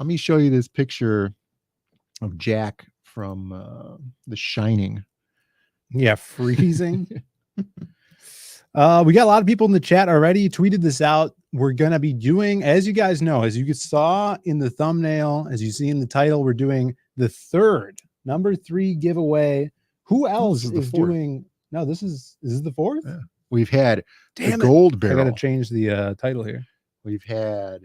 Let me show you this picture of Jack from The Shining. Yeah, freezing. We got a lot of people in the chat already. Tweeted this out. We're gonna be doing, as you guys know, as you saw in the thumbnail, as you see in the title, we're doing the number 3 giveaway. Who else is doing? No, this is the 4th. Yeah. We've had Damn the it. gold I barrel. gotta change the title here. We've had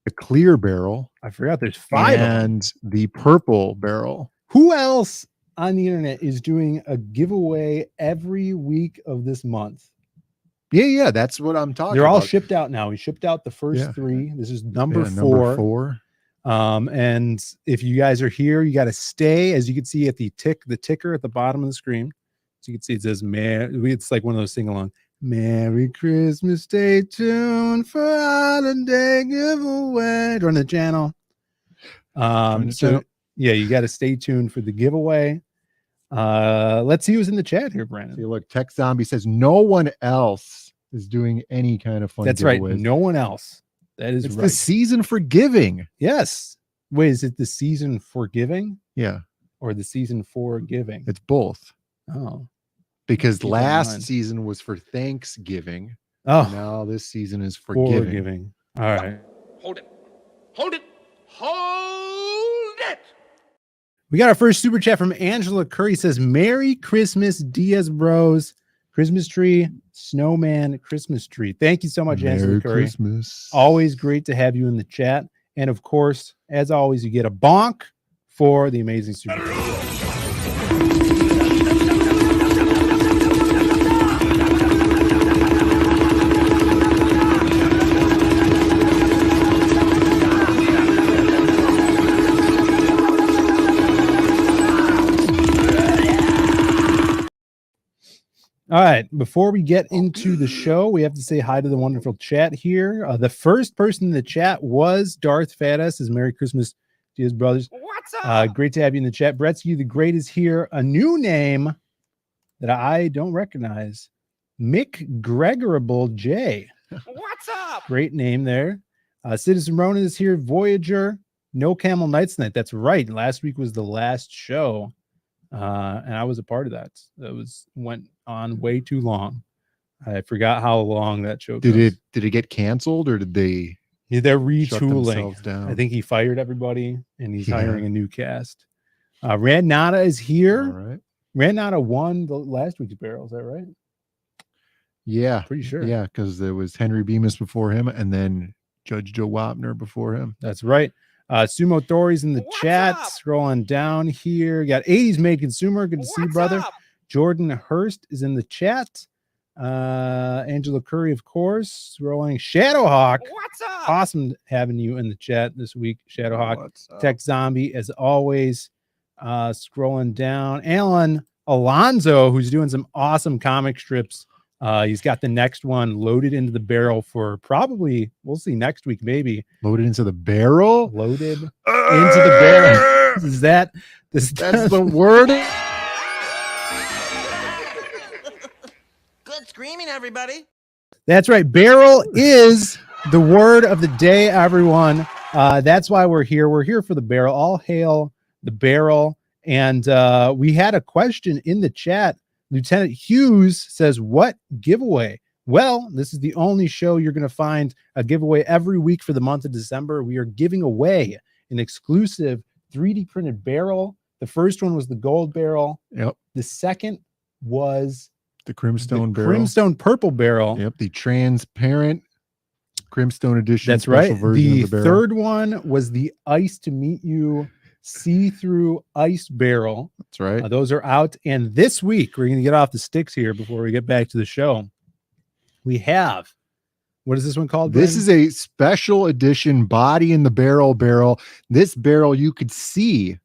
the clear barrel. I forgot there's 5 of them. And the purple barrel. Who else on the internet is doing a giveaway every week of this month? Yeah, that's what I'm talking about. They're all shipped out now. We shipped out the first 3. This is number 4. And if you guys are here, you got to stay. As you can see at the ticker at the bottom of the screen. So you can see it says, it's like one of those sing-along. Merry Christmas, stay tuned for holiday giveaway. Join the channel. So yeah, you got to stay tuned for the giveaway. Let's see who's in the chat here, Brandon. See, look, Tech Zombie says no one else is doing any kind of fun. That's giveaways. right. No one else. That is it's right. the season for giving. Yes. Wait, is it the season for giving? Yeah. Or the season for giving? It's both. Oh. Because last season was for Thanksgiving. Oh. Now this season is for giving. All right. Hold it. Hold it. Hold it. We got our first super chat from Angela Curry. Says, Merry Christmas, Diaz Bros. Christmas tree, snowman, Christmas tree. Thank you so much, Angela Curry. Christmas. Always great to have you in the chat. And of course, as always, you get a bonk for the amazing super chat. All right, before we get into the show, we have to say hi to the wonderful chat here. The first person in the chat was Darth Fattass. Says, Merry Christmas, Diaz Brothers. What's up? Great to have you in the chat. Bretsky the Great is here. A new name that I don't recognize. Mick Gregorable J. What's up? Great name there. Citizen Ronan is here. Voyager. No Camel Nights Tonight. That's right. Last week was the last show. And I was a part of that. That went on way too long. I forgot how long that show goes. Did it get canceled or did they? Yeah, they're shut retooling. themselves down? I think he fired everybody and he's hiring a new cast. Rand Nada is here. All right. Rand Nada won the last week's barrel. Is that right? Yeah, Pretty sure. Yeah, because there was Henry Bemis before him, and then Judge Joe Wapner before him. That's right. Sumo Thori's in the chat. Scrolling down here. Got 80s Made Consumer. Good to see you, brother. Jordan Hurst is in the chat. Angela Curry, of course. Scrolling. Shadowhawk. What's up? Awesome having you in the chat this week, Shadowhawk. Tech Zombie, as always. Scrolling down. Alan Alonzo, who's doing some awesome comic strips. He's got the next one loaded into the barrel for probably, we'll see next week, maybe. Loaded into the barrel? Loaded into the barrel. That's the word? Good screaming, everybody. That's right. Barrel is the word of the day, everyone. That's why we're here. We're here for the barrel. All hail the barrel. And we had a question in the chat. Lieutenant Hughes says, what giveaway? Well, this is the only show you're going to find a giveaway every week for the month of December. We are giving away an exclusive 3D printed barrel. The first one was the gold barrel. Yep. The second was the Crimstone barrel. Crimstone purple barrel. Yep. The transparent Crimstone edition. That's right. Version The of the barrel. third one was the Ice to Meet You see-through ice barrel. That's right. Those are out. And this week, we're going to get off the sticks here before we get back to the show. We have, what is this one called? This Brandon? is a special edition body in the barrel. This barrel you could see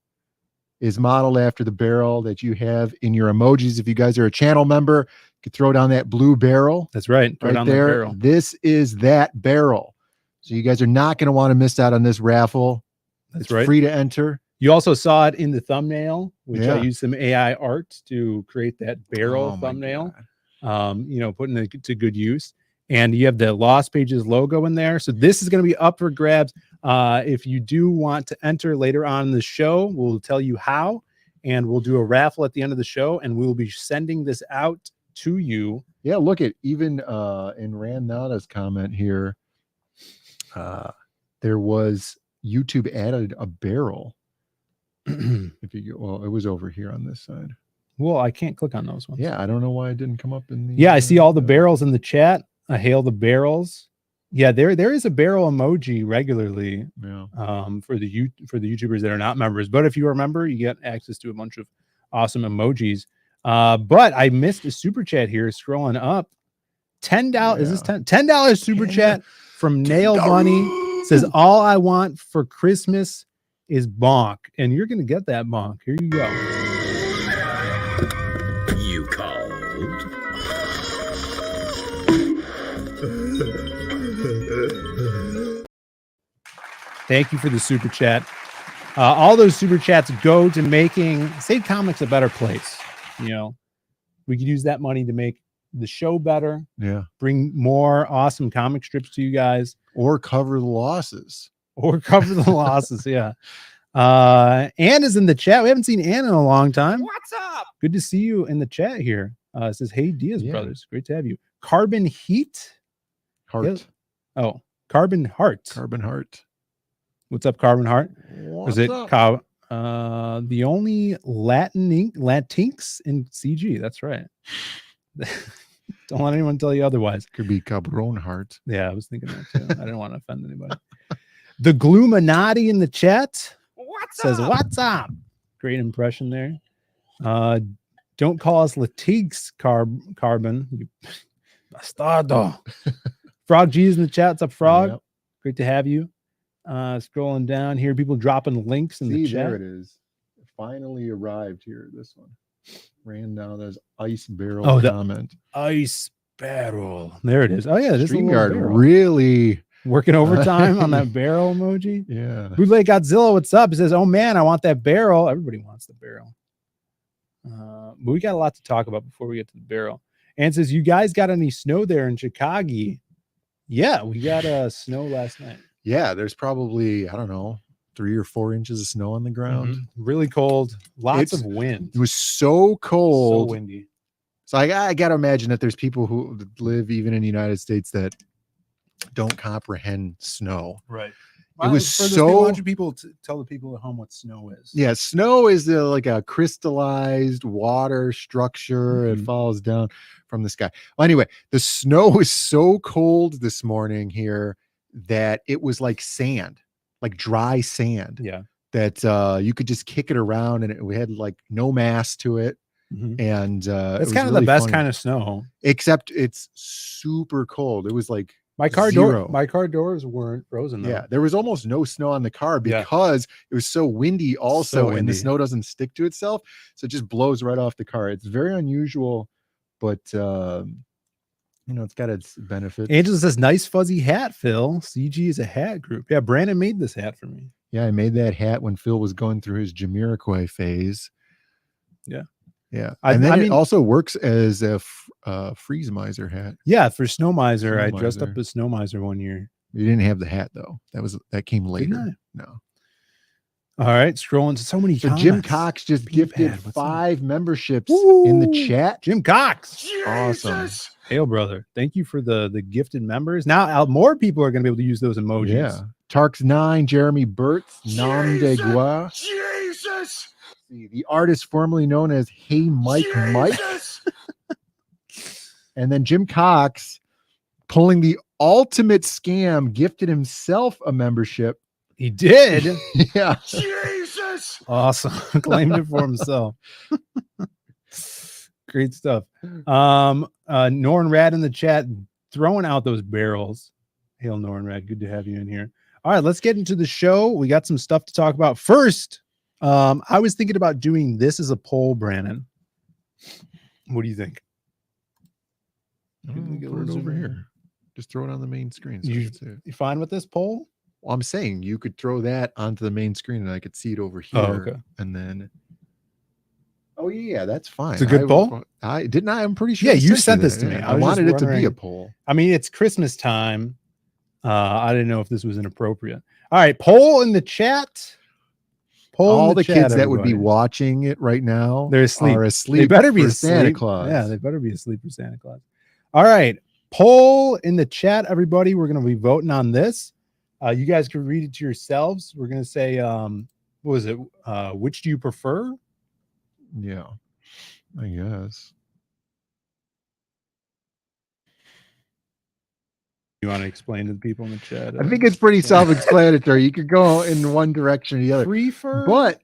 is modeled after the barrel that you have in your emojis. If you guys are a channel member, you could throw down that blue barrel. That's right. Throw right down there. that barrel. This is that barrel. So you guys are not going to want to miss out on this raffle. That's it's right. Free to enter. You also saw it in the thumbnail, which Yeah. I used some AI art to create that barrel Oh my thumbnail. Putting it to good use. and you have the Lost Pages logo in there. So this is going to be up for grabs. If you do want to enter later on in the show, we'll tell you how, and we'll do a raffle at the end of the show, and we will be sending this out to you. Yeah, look at even in Randnada's comment here, there was YouTube added a barrel. If you well, it was over here on this side. Well, I can't click on those ones. Yeah, I don't know why it didn't come up in the. Yeah, I see all the barrels in the chat. I hail the barrels. Yeah, there is a barrel emoji regularly. Yeah. For the YouTubers that are not members, but if you are a member, you get access to a bunch of awesome emojis. But I missed a super chat here. Scrolling up, $10. Is this $10 super chat from Nail Bunny? Says all I want for Christmas is bonk, and you're gonna get that bonk. Here you go. You called. Thank you for the super chat. All those super chats go to making Save Comics a better place. You know, we could use that money to make the show better. Yeah. Bring more awesome comic strips to you guys. Or cover the losses. Yeah. Anna's in the chat. We haven't seen Anna in a long time. What's up? Good to see you in the chat here. It says, hey, Diaz brothers. Great to have you. Carbon Heat. Heart. Yeah. Oh, Carbon Heart. Carbon Heart. What's up, Carbon Heart? What's Was it up? the only Latinx in CG? That's right. Don't let anyone tell you otherwise. Could be Cabron Heart. Yeah, I was thinking that too. I didn't want to offend anybody. The Gluminati in the chat says, what's up? Great impression there. Don't call us Latinx Carbon. You bastardo. Frog G is in the chat. What's up, Frog? Yep. Great to have you. Scrolling down here, people dropping links in the chat. There it is. It finally arrived here. This one ran down. There's ice barrel comment. Ice barrel. There it is. Oh yeah, this StreamYard really working overtime on that barrel emoji. Yeah. Bootleg Godzilla, what's up? He says, "Oh man, I want that barrel." Everybody wants the barrel. But we got a lot to talk about before we get to the barrel. And says, "You guys got any snow there in Chicago?" Yeah, we got snow last night. Yeah, there's probably, I don't know, 3 or 4 inches of snow on the ground. Really cold. Lots of wind. It was so cold. So windy. So I got to imagine that there's people who live even in the United States that don't comprehend snow. Right. It was so. Why don't you people tell the people at home what snow is? Yeah, snow is like a crystallized water structure. It falls down from the sky. Well, anyway, the snow was so cold this morning here that it was like sand, like dry sand. Yeah. That you could just kick it around, and we had like no mass to it. And it's kind of the best kind of snow, except it's super cold. It was like my car doors weren't frozen though. Yeah, there was almost no snow on the car because it was so windy also, and the snow doesn't stick to itself, so it just blows right off the car. It's very unusual, but you know, it's got its benefits. Angela says, nice fuzzy hat, Phil. CG is a hat group. Yeah, Brandon made this hat for me. Yeah, I made that hat when Phil was going through his Jamiroquai phase. Yeah. Yeah. And then it also works as a Freeze Miser hat. Yeah, for Snow Miser. I dressed up as Snow Miser one year. You didn't have the hat though. That came later. No. All right, scrolling to so many comments. Jim Cox just gifted 5 memberships in the chat. Jim Cox. Jesus. Awesome. Hail, brother. Thank you for the gifted members. Now more people are going to be able to use those emojis. Yeah. Tarks9, Jeremy Burtz, Nam de Gua. Jesus. The artist formerly known as Hey Mike Mike. And then Jim Cox, pulling the ultimate scam, gifted himself a membership. He did. Yeah. Jesus. Awesome. Claimed it for himself. Great stuff. Norn Rad in the chat throwing out those barrels. Hail Norn Rad. Good to have you in here. All right, let's get into the show. We got some stuff to talk about. First, I was thinking about doing this as a poll, Brandon. What do you think? Put it over here. Just throw it on the main screen. So you fine with this poll? Well, I'm saying you could throw that onto the main screen and I could see it over here. Oh, okay. And then Oh yeah, that's fine. It's a good poll. I didn't. I'm pretty sure. Yeah, I you sent sent this that. to me. Yeah, I I was wanted just it to be a wondering- poll. I mean, it's Christmas time. I didn't know if this was inappropriate. All right, poll in the chat. Poll All in the chat, kids that would be everybody. watching it right now, They're asleep. Are asleep. They better be for asleep. Santa Claus. Yeah, they better be asleep for Santa Claus. All right, poll in the chat, everybody. We're going to be voting on this. You guys can read it to yourselves. We're going to say, what was it? Which do you prefer? Yeah, I guess. You want to explain to the people in the chat? I think it's pretty self-explanatory. You could go in one direction or the other. Prefer, but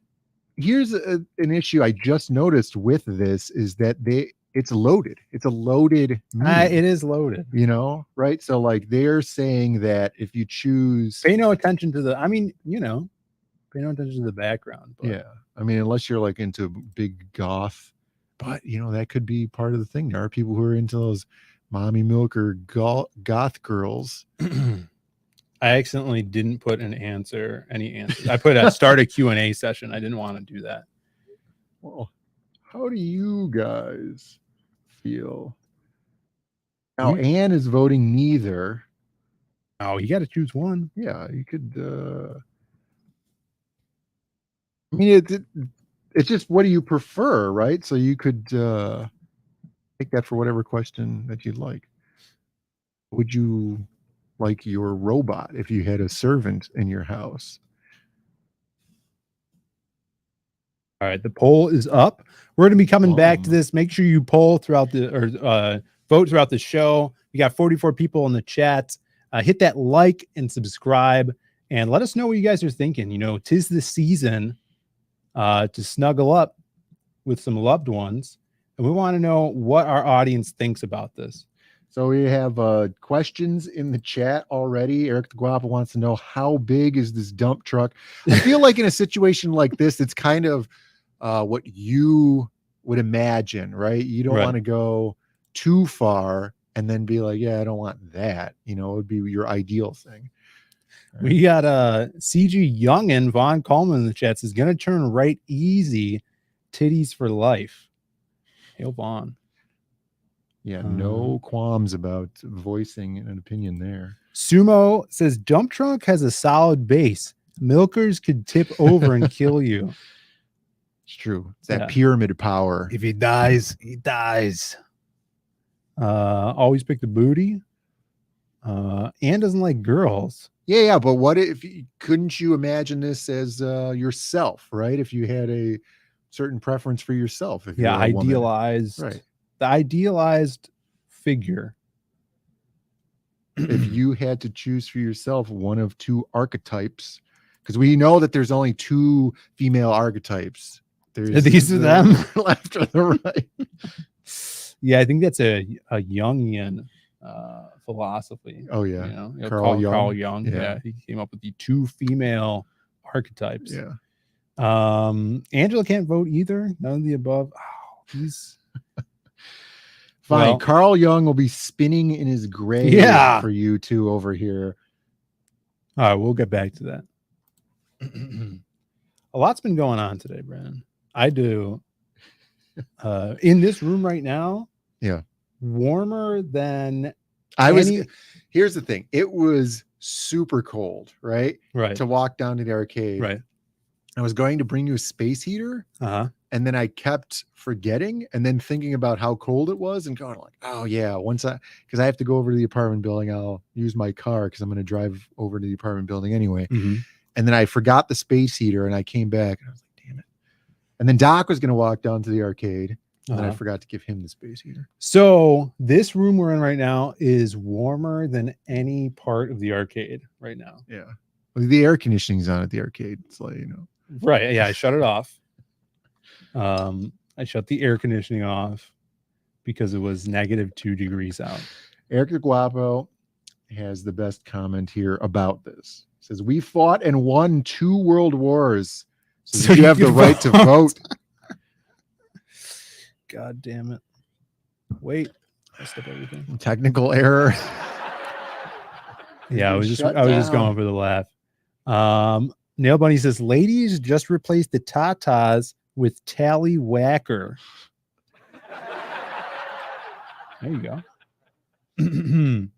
here's an issue I just noticed with this is that it's loaded. It's a loaded meme, it is loaded. you know, right? So like they're saying that if you choose, Pay no attention to the, I mean, you know, pay no attention to the background. But yeah, I mean, unless you're like into big goth, but you know, that could be part of the thing. There are people who are into those mommy milker goth girls. I accidentally didn't put any answers. I put a start a Q&A session. I didn't want to do that. Well, how do you guys feel? Now, Anne is voting neither. Oh, you got to choose one. Yeah, you could. I mean, it's just what do you prefer, right? So you could take that for whatever question that you'd like. Would you like your robot if you had a servant in your house? All right, the poll is up. We're going to be coming back to this. Make sure you poll throughout vote throughout the show. We got 44 people in the chat. Hit that like and subscribe, and let us know what you guys are thinking. You know, 'tis the season to snuggle up with some loved ones, and we want to know what our audience thinks about this. So we have questions in the chat already. Eric the Guapa wants to know, how big is this dump truck? I feel like in a situation like this, it's kind of what you would imagine, right? You don't want to go too far and then be like, yeah, I don't want that. You know, it would be your ideal thing. Right. We got CG Youngin, Vaughn Coleman in the chat says, gonna turn right easy, titties for life. Hail Vaughn. Yeah, no qualms about voicing an opinion there. Sumo says dump truck has a solid base. Milkers could tip over and kill you. It's true. It's that pyramid power. If he dies, he dies. Always pick the booty. Anne doesn't like girls. Yeah, but what if couldn't you imagine this as yourself, right? If you had a certain preference for yourself, if you're a woman. Idealized, right? The idealized figure. If you had to choose for yourself one of two archetypes, because we know that there's only two female archetypes. Are these are them, left or the right? Yeah, I think that's a Jungian philosophy. Oh yeah, you know, Carl Jung. Yeah, he came up with the two female archetypes. Yeah. Angela can't vote either. None of the above. Oh, he's fine. Well, Carl Jung will be spinning in his grave for you two over here. All right, we'll get back to that. A lot's been going on today, Brandon. I do. In this room right now, yeah, warmer than here's the thing. It was super cold, right? Right. To walk down to the arcade. Right. I was going to bring you a space heater. And then I kept forgetting and then thinking about how cold it was and going like, oh yeah, because I have to go over to the apartment building, I'll use my car because I'm going to drive over to the apartment building anyway. And then I forgot the space heater and I came back and I was like, damn it. And then Doc was going to walk down to the arcade and then I forgot to give him the space heater. So this room we're in right now is warmer than any part of the arcade right now. Yeah. Well, the air conditioning's on at the arcade. It's like, you know. Right. Yeah. I shut it off. I shut the air conditioning off because it was -2 degrees out. Eric the Guapo has the best comment here about this. He says, we fought and won 2 world wars. So you have the right to vote. God damn it. Wait. Messed up everything. Technical error. Yeah, I was just going for the laugh. Nail Bunny says, ladies, just replace the tatas with Tallywhacker. There you go.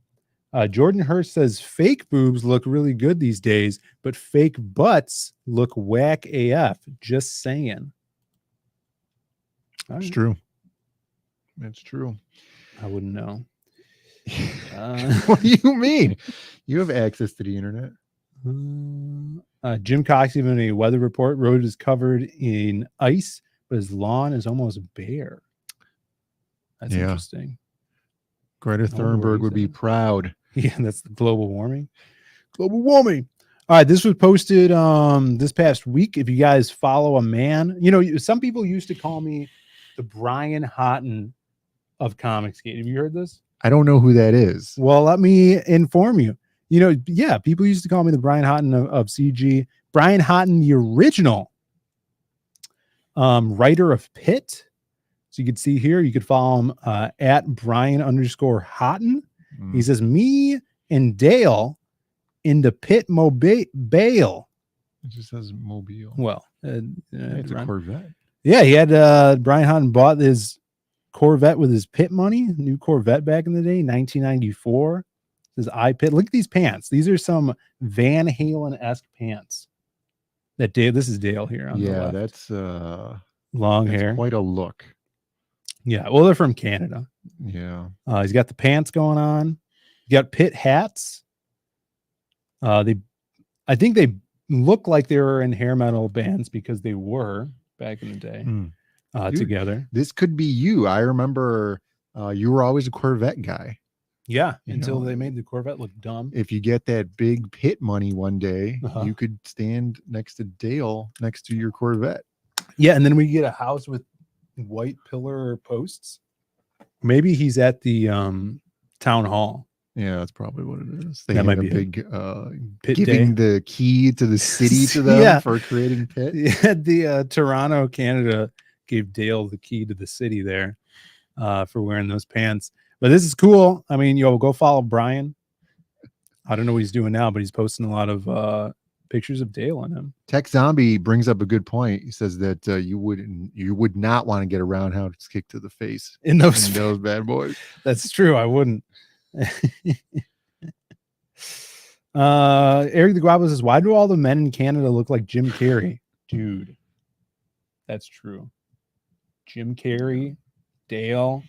Jordan Hurst says fake boobs look really good these days, but fake butts look whack AF. Just saying. It's true. It's true. I wouldn't know. What do you mean? You have access to the internet. Jim Cox given a weather report. Road is covered in ice, but his lawn is almost bare. That's interesting. Greta Thunberg would be proud. Yeah, that's the global warming. Global warming. All right, this was posted this past week. If you guys follow a man, you know, some people used to call me the Brian Houghton of Comicsgate. Have you heard this? I don't know who that is. Well, let me inform you. You know, yeah, people used to call me the Brian Houghton of CG. Brian Houghton, the original writer of Pit. So you could see here, you could follow him at Brian_Houghton. He says, me and Dale in the Pit Mobile. It just says Mobile. Well, it's a Corvette. Yeah, he had Brian Houghton bought his Corvette with his Pit money, new Corvette back in the day, 1994. Says I Pit. Look at these pants. These are some Van Halen-esque pants. That Dale, this is Dale here. On the left. That's long hair. Quite a look. Yeah, well, they're from Canada. Yeah. He's got the pants going on. You got Pit hats. I think they look like they were in hair metal bands because they were back in the day together. This could be you. I remember you were always a Corvette guy. Yeah, until they made the Corvette look dumb. If you get that big Pit money one day, you could stand next to Dale next to your Corvette. Yeah, and then we get a house with white pillar posts. Maybe he's at the town hall. Yeah, that's probably what it is. They that have might a be big Pit giving day. the key to the city to them for creating Pit. Yeah, the Toronto, Canada gave Dale the key to the city there for wearing those pants. But this is cool. I mean, go follow Brian. I don't know what he's doing now, but he's posting a lot of pictures of Dale on him. Tech Zombie brings up a good point. He says that you would not want to get a roundhouse kick to the face in those bad boys. That's true. I wouldn't. Eric the Guapo says, why do all the men in Canada look like Jim Carrey? Dude, that's true. Jim Carrey, Dale.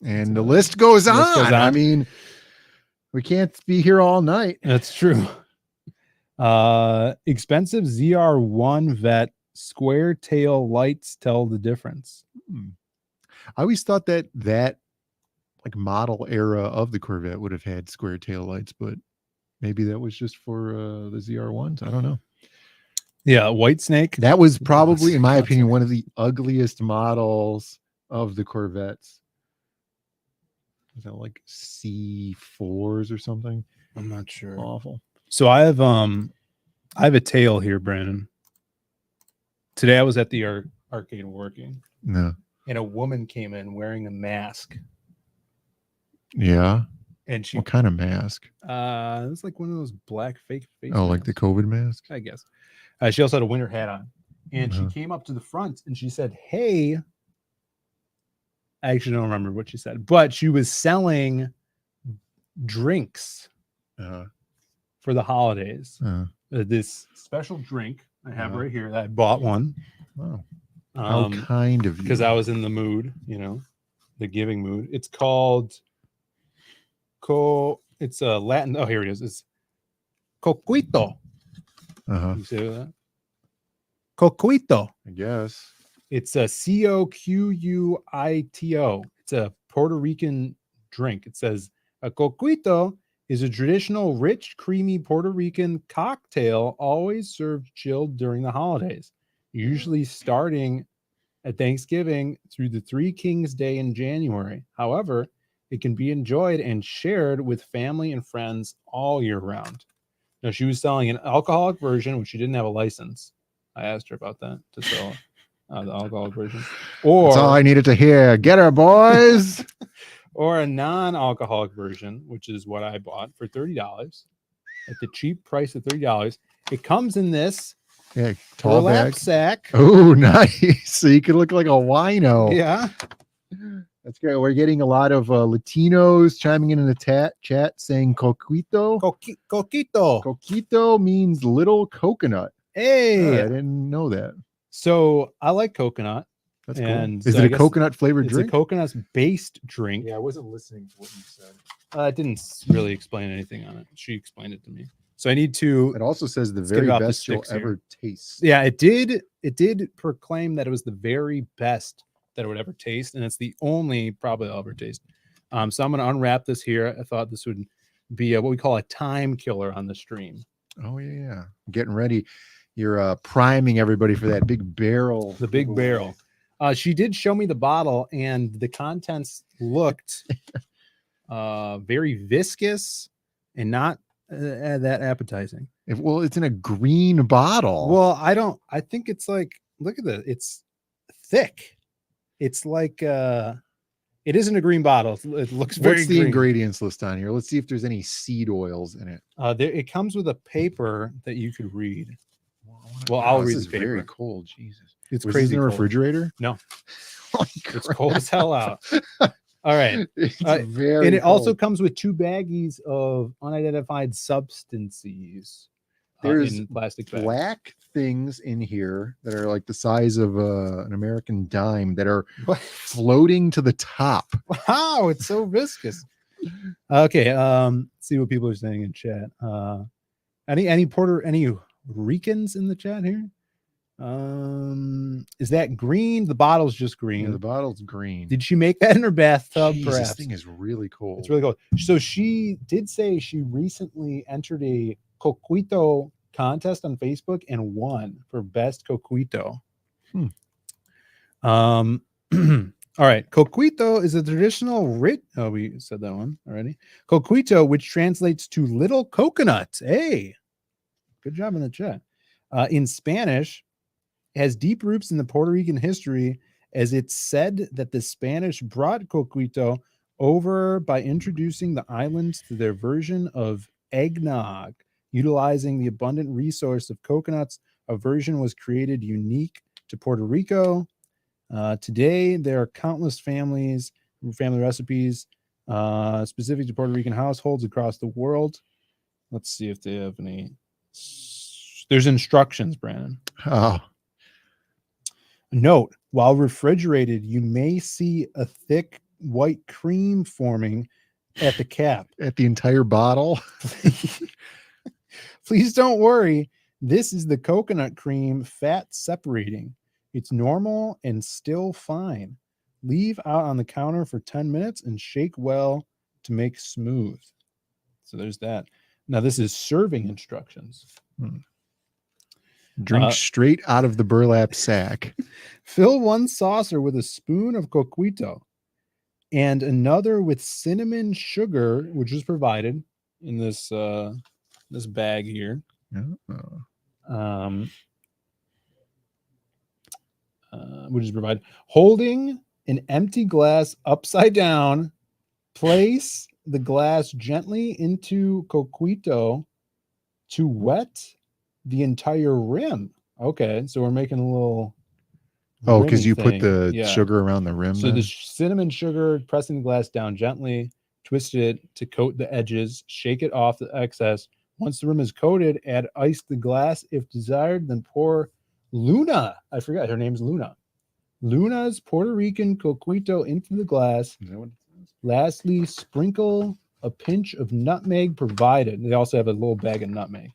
And the list goes on. I mean, we can't be here all night. That's true. Expensive ZR1 vet square tail lights tell the difference. I always thought that like model era of the Corvette would have had square tail lights, but maybe that was just for the ZR1s. I don't know. Yeah, White Snake. That was probably, in my opinion, one of the ugliest models of the Corvettes. Is that like C4s or something? I'm not sure. Awful. So I have a tale here, Brandon. Today I was at the arcade working. No. And a woman came in wearing a mask. Yeah. And she, what kind of mask? It was like one of those black fake face masks. Like the COVID mask? I guess. She also had a winter hat on. And she came up to the front and she said, hey, I actually don't remember what she said, but she was selling drinks for the holidays. This special drink I have right here that I bought one. Wow. How kind of you. Because I was in the mood, the giving mood. It's called it's a Latin. Oh, here it is. It's Coquito. You say that? Coquito. I guess. It's a Coquito. It's a Puerto Rican drink. It says a coquito is a traditional, rich, creamy Puerto Rican cocktail always served chilled during the holidays, usually starting at Thanksgiving through the Three Kings Day in January. However, it can be enjoyed and shared with family and friends all year round. Now, she was selling an alcoholic version, which she didn't have a license. I asked her about that to sell the alcoholic version. Or that's all I needed to hear. Get her, boys. Or a non-alcoholic version, which is what I bought for $30 at the cheap price of $30. It comes in this Yeah, tall burlap bag. sack. Oh, nice. So you could look like a wino. Yeah. That's great. We're getting a lot of Latinos chiming in the chat saying coquito. Coquito. Coquito means little coconut. Hey. I didn't know that. So I like coconut. That's and cool. Is so it I a guess coconut flavored drink? It's a coconut based drink. Yeah, I wasn't listening to what you said. It didn't really explain anything on it. She explained it to me. So I need to. It also says the let's get very it off the best you'll sticks here. ever taste. Yeah, it did. It did proclaim that it was the very best that it would ever taste, and it's the only probably I'll ever taste. So I'm going to unwrap this here. I thought this would be what we call a time killer on the stream. Oh yeah, getting ready. You're priming everybody for that big barrel. The big barrel. She did show me the bottle, and the contents looked very viscous and not that appetizing. Well, it's in a green bottle. Well, I think it's like, look at this. It's thick. It's like it isn't a green bottle. It looks very What's the green. ingredients list on here? Let's see if there's any seed oils in it. It comes with a paper that you could read. Well, I'll read this the is paper. very cold. Jesus. It's Was crazy this in a cold. refrigerator? No. Holy It's crap. cold as hell out. All right. It's And very it also cold. comes with 2 baggies of unidentified substances. There's in plastic bags. black things in here that are like the size of an American dime that are floating to the top. Wow, it's so viscous. Okay, let's see what people are saying in chat. Any Ricans in the chat here? Is that green? The bottle's just green. Yeah, the bottle's green. Did she make that in her bathtub? Jeez, Perhaps this thing is really cold. it's really cold. So she did say she recently entered a coquito contest on Facebook and won for best coquito. All right. Coquito is a traditional we said that one already. Coquito, which translates to little coconut. Hey, good job in the chat. In Spanish, has deep roots in the Puerto Rican history, as it's said that the Spanish brought coquito over by introducing the islands to their version of eggnog. Utilizing the abundant resource of coconuts, a version was created unique to Puerto Rico. Today, there are countless family recipes specific to Puerto Rican households across the world. Let's see if they have any. There's instructions, Brandon. Oh. Note, while refrigerated, you may see a thick white cream forming at the cap. At the entire bottle? Please don't worry. This is the coconut cream fat separating. It's normal and still fine. Leave out on the counter for 10 minutes and shake well to make smooth. So there's that. Now this is serving instructions. Drink straight out of the burlap sack. Fill 1 saucer with a spoon of coquito and another with cinnamon sugar, which is provided in this this bag here. Which is provided. Holding an empty glass upside down, place the glass gently into coquito to wet the entire rim. Okay, so we're making a little. Oh, because you thing. put the sugar around the rim. So the cinnamon sugar, pressing the glass down gently, twist it to coat the edges, shake it off the excess. Once the rim is coated, add ice to the glass if desired, then pour Luna. I forgot her name's Luna. Luna's Puerto Rican coquito into the glass. Is that what it says? Lastly, sprinkle a pinch of nutmeg provided. They also have a little bag of nutmeg.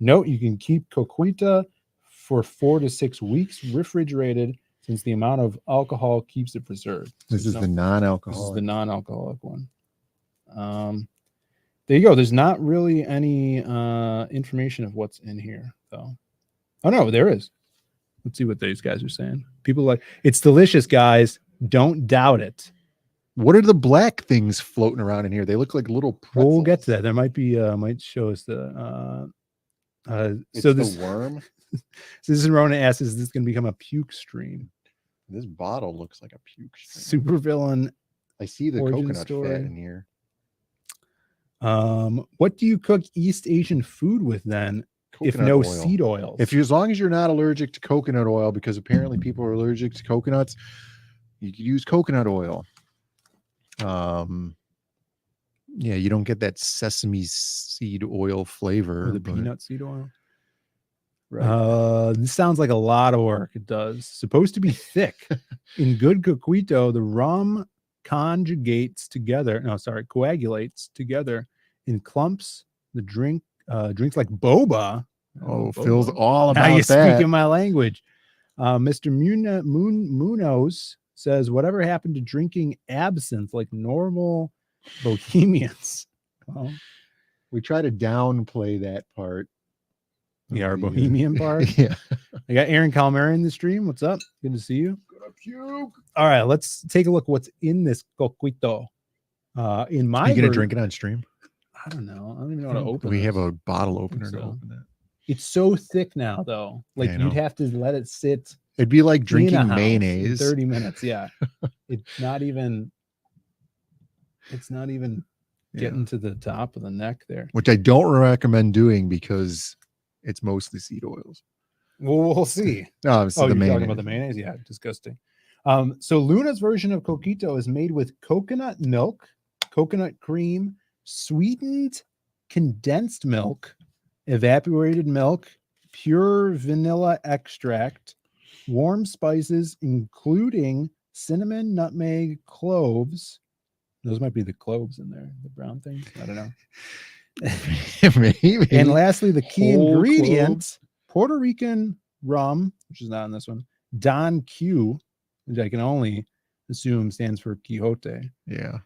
Note, you can keep coquita for 4 to 6 weeks refrigerated, since the amount of alcohol keeps it preserved. This is the non-alcoholic. This is the non-alcoholic one. There you go. There's not really any information of what's in here, though. Oh, no, there is. Let's see what these guys are saying. People are like, it's delicious, guys. Don't doubt it. What are the black things floating around in here? They look like little pretzels. We'll get to that. There might be, might show us the. It's so the this worm. So this is Rona asks, is this going to become a puke stream? This bottle looks like a puke stream. Super villain. I see the origin coconut story. fat in here. What do you cook East Asian food with then? if Coconut no oil. seed oils. As long as you're not allergic to coconut oil, because apparently people are allergic to coconuts, you can use coconut oil. Yeah, you don't get that sesame seed oil flavor. Or the peanut seed oil. Right. This sounds like a lot of work. It does. Supposed to be thick. In good coquito, the rum coagulates together in clumps. The drinks like boba. Oh, Phil's all about now you're that. speaking my language. Mr. Munoz says, whatever happened to drinking absinthe like normal bohemians? Well, we try to downplay that part. Yeah, our bohemian part. Yeah. I got Aaron Calamari in the stream. What's up? Good to see you. All right, let's take a look what's in this coquito. In my you gonna drink it on stream? I don't know. I don't even know how to open We this. have a bottle opener So. to open that. It's so thick now, though. Like I know. you'd have to let it sit. It'd be like in a drinking house in mayonnaise. 30 minutes. Yeah. It's not even getting to the top of the neck there. Which I don't recommend doing because it's mostly seed oils. Well, we'll see. No, it's Oh, the you're talking mayonnaise. about the mayonnaise? Yeah, disgusting. So Luna's version of coquito is made with coconut milk, coconut cream, sweetened condensed milk, evaporated milk, pure vanilla extract, warm spices, including cinnamon, nutmeg, cloves. Those might be the cloves in there, the brown things. I don't know. Maybe. And lastly, the key Whole ingredient, cloves. Puerto Rican rum, which is not in this one, Don Q, which I can only assume stands for Quixote. Yeah.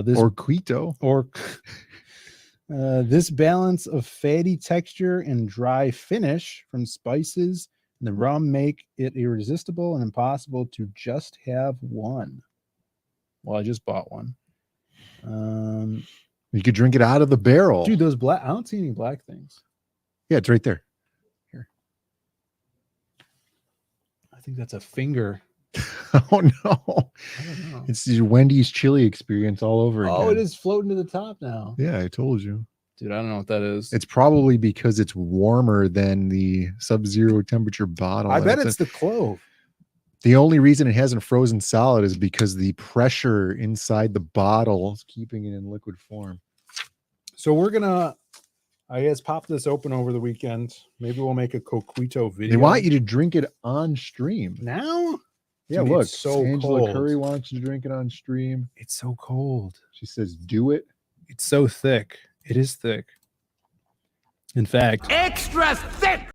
This Or Quito. or this balance of fatty texture and dry finish from spices and the rum make it irresistible and impossible to just have one. Well, I just bought one. You could drink it out of the barrel. Dude, those black, I don't see any black things. Yeah, it's right there. Here. I think that's a finger. Oh no. I don't know. It's the Wendy's chili experience all over again. Oh, it is floating to the top now. Yeah, I told you. Dude, I don't know what that is. It's probably because it's warmer than the sub-zero temperature bottle. I And bet it's the clove. the only reason it hasn't frozen solid is because the pressure inside the bottle is keeping it in liquid form. So we're gonna, I guess, pop this open over the weekend. Maybe we'll make a coquito video. They want you to drink it on stream. now. Yeah, Dude, look. it's so Angela cold. Curry wants you to drink it on stream. It's so cold. She says, do it. It's so thick. It is thick. In fact, Extra thick!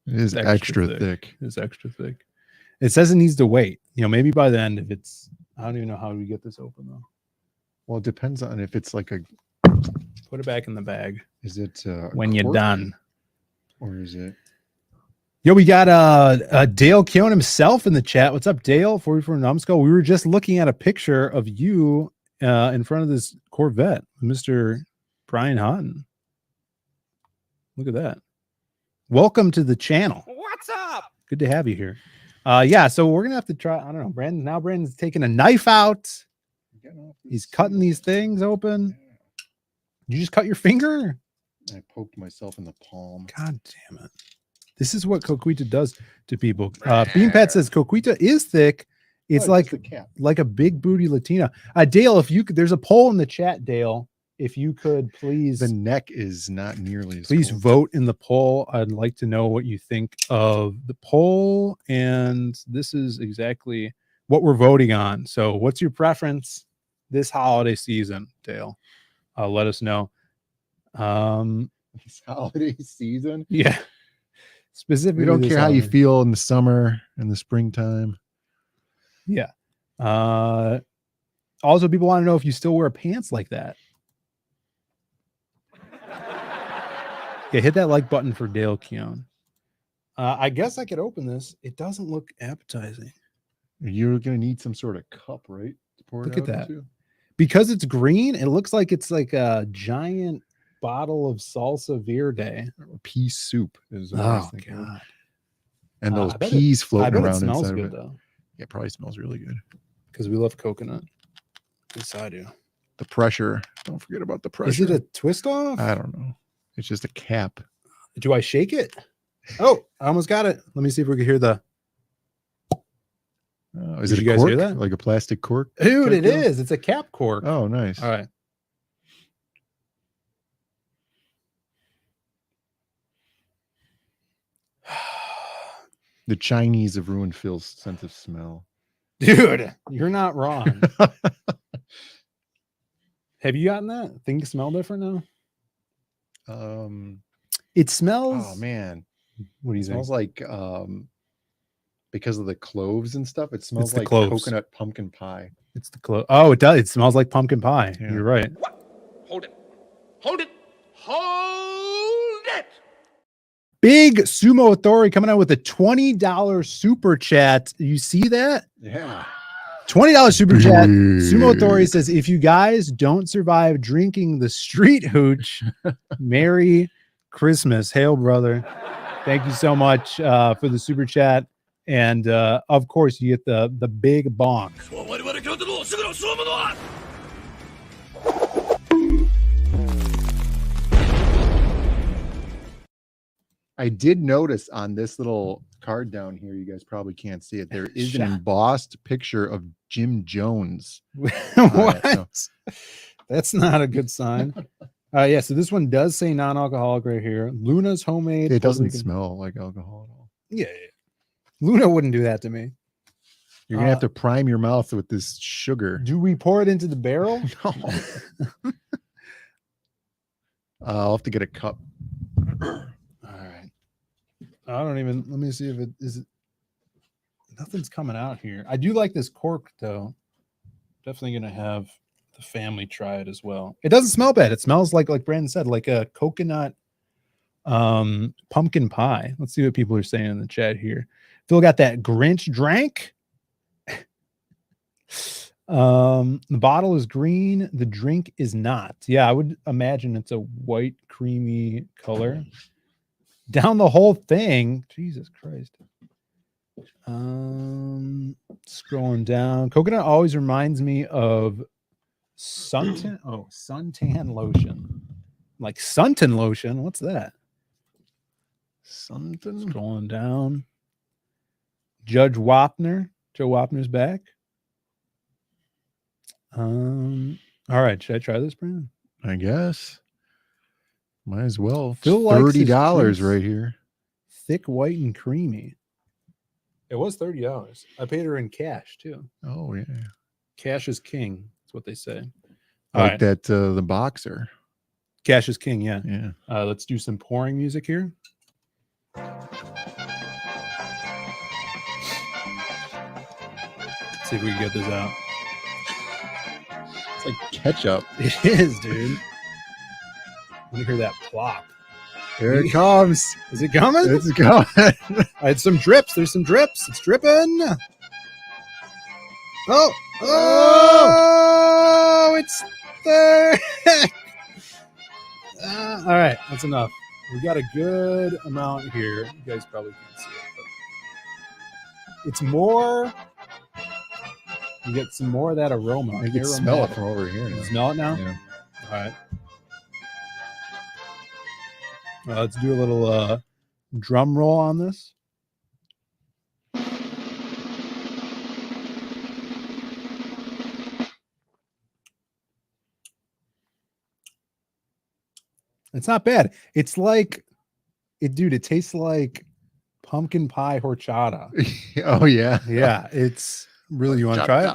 It is extra thick. It's extra thick. It says it needs to wait. Maybe by the end, if it's, I don't even know how we get this open though. Well, it depends on if it's like a, Put it back in the bag is it when you're cork? done. Or is it? Yo, we got Dale Keown himself in the chat. What's up, Dale? 44 Numbskull. We were just looking at a picture of you in front of this Corvette, Mr. Brian Houghton. Look at that. Welcome to the channel. What's up? Good to have you here. Yeah, so we're gonna have to try. I don't know, Brandon. Now Brandon's taking a knife out. He's cutting these things open. You just cut your finger? I poked myself in the palm. God damn it. This is what coquito does to people. Beanpat says coquito is thick. It's like a big booty Latina. Dale, if you could, there's a poll in the chat, Dale. If you could please, The neck is not nearly as please cold. vote in the poll. I'd like to know what you think of the poll. And this is exactly what we're voting on. So what's your preference this holiday season, Dale? Let us know. This holiday season. Yeah. Specifically, We don't this care how you holiday. feel in the summer and the springtime. Yeah. Also, people want to know if you still wear pants like that. Yeah, hit that like button for Dale Keown. I guess I could open this. It doesn't look appetizing. You're gonna need some sort of cup, right? To pour it Look at out that. into? Because it's green, it looks like it's like a giant bottle of salsa verde. Pea soup is what I was Oh, thinking of. God. And those I bet peas I floating bet it around smells inside good, of it. though, Yeah, it probably smells really good. because we love coconut. Yes, I do. The pressure. Don't forget about the pressure. Is it a twist off? I don't know. It's just a cap. Do I shake it? Oh, I almost got it. Let me see if we can hear the. Is Did it you a guys hear cork? that? Like a plastic cork? Dude, type it deal? is. It's a cap cork. Oh, nice. All right. The Chinese have ruined Phil's sense of smell. Dude, you're not wrong. Have you gotten that? Things smell different now? It smells. Oh man. What do you It smells think? like because of the cloves and stuff, it smells the like cloves. coconut pumpkin pie. It's the clothes. Oh, it does. It smells like pumpkin pie. Yeah. You're right. Hold it. Hold it. Hold it. Big Sumo Authority coming out with a $20 super chat. You see that? Yeah. $20 super chat. Sumo Authority says, if you guys don't survive drinking the street hooch, Merry Christmas. Hail, brother. Thank you so much for the super chat. And of course, you get the big bonk. I did notice on this little card down here, you guys probably can't see it. There is an embossed picture of Jim Jones. What? That's not a good sign. Yeah, so this one does say non-alcoholic right here. Luna's homemade. It doesn't smell like alcohol at all. Yeah. Luna wouldn't do that to me. You're gonna have to prime your mouth with this sugar. Do we pour it into the barrel? No. I'll have to get a cup. All right. I don't even. Let me see if it is. Nothing's coming out here. I do like this cork though. Definitely gonna have the family try it as well. It doesn't smell bad. It smells like Brandon said, like a coconut pumpkin pie. Let's see what people are saying in the chat here. Phil got that Grinch drank. The bottle is green, the drink is not. Yeah, I would imagine it's a white creamy color. Down the whole thing. Jesus Christ. Scrolling down. Coconut always reminds me of suntan. Oh, suntan lotion. Like suntan lotion. What's that? Suntan. Scrolling down. Judge Wapner. Joe Wapner's back. All right. Should I try this, Brandon? I guess. Might as well. Phil likes his $30 drinks right here. thick, white, and creamy. It was $30. I paid her in cash too. Oh yeah. Cash is king. That's what they say. Like that the boxer. Cash is king, yeah. Yeah. Let's do some pouring music here. See if we can get this out. It's like ketchup. It is, dude. Let me hear that plop. Here it comes. Is it coming? It's coming. I had some drips. There's some drips. It's dripping. Oh, it's there. All right, that's enough. We got a good amount here. You guys probably can't see it, but it's more. You get some more of that aroma. I can smell it from over here. You smell it now? Yeah. All right. Let's do a little drum roll on this. It's not bad. It's like dude, it tastes like pumpkin pie horchata. Oh yeah. Yeah, it's really, you want to try it?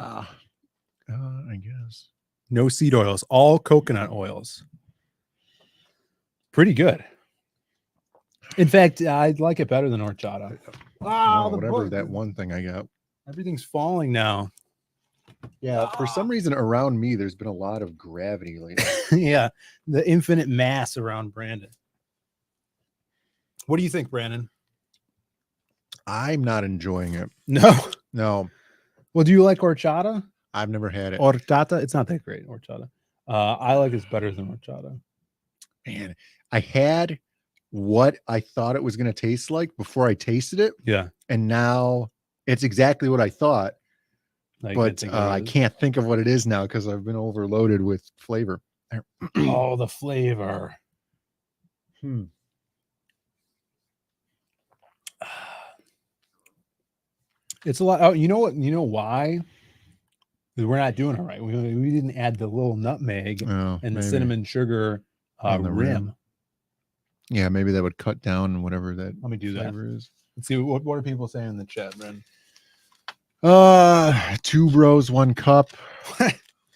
I guess. No seed oils, all coconut oils. Pretty good. In fact, I'd like it better than horchata. Wow, whatever that one thing I got. Everything's falling now. Yeah, for some reason around me, there's been a lot of gravity lately. Yeah, the infinite mass around Brandon. What do you think, Brandon? I'm not enjoying it. No. Well, do you like horchata? I've never had it. Horchata, it's not that great. Horchata. I like it's better than horchata. Man, I had what I thought it was going to taste like before I tasted it. Yeah. And now it's exactly what I thought. Now But I can't think of what it is now because I've been overloaded with flavor. Oh, the flavor. It's a lot. Oh, you know what? You know why? Because we're not doing it right. We didn't add the little nutmeg and the cinnamon sugar on the rim. Yeah, maybe that would cut down whatever that Let me do flavor that. is. Let's see what are people saying in the chat, Bren. 2 bros, 1 cup.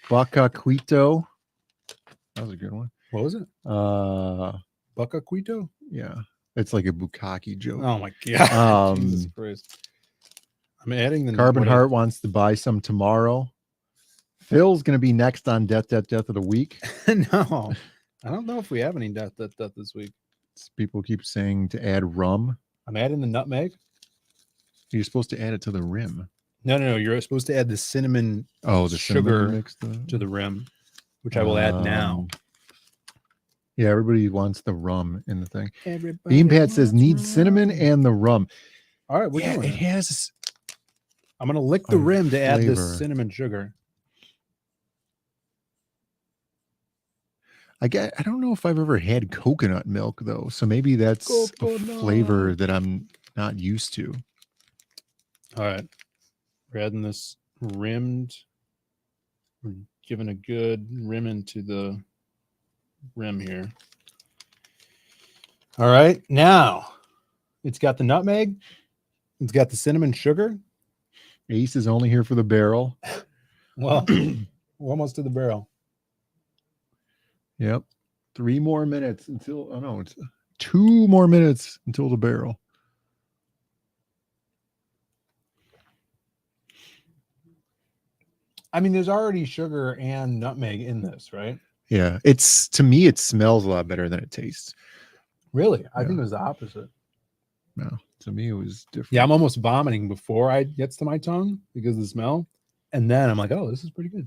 Bacaquito. That was a good one. What was it? Bacaquito? Yeah. It's like a bukkake joke. Oh my god. Jesus Christ. I'm adding the Carbon Heart wants to buy some tomorrow. Phil's gonna be next on Death of the Week. No. I don't know if we have any death this week. People keep saying to add rum. I'm adding the nutmeg. You're supposed to add it to the rim. No. You're supposed to add the cinnamon sugar mix to the rim, which I will add now. Yeah, everybody wants the rum in the thing. Beanpad says needs cinnamon and the rum. All right, we're doing it has. I'm gonna lick the rim to add flavor. this cinnamon sugar. I don't know if I've ever had coconut milk though, so maybe that's a flavor that I'm not used to. All right, we're adding this rimmed. We're giving a good rim into the rim here. All right, now it's got the nutmeg. It's got the cinnamon sugar. Ace is only here for the barrel. Well, we're almost to the barrel. Yep. 3 more minutes until, oh no, it's 2 more minutes until the barrel. I mean, there's already sugar and nutmeg in this, right? Yeah. It's, to me, it smells a lot better than it tastes. Really? I think it was the opposite. No, to me, it was different. Yeah, I'm almost vomiting before it gets to my tongue because of the smell. And then I'm like, oh, this is pretty good.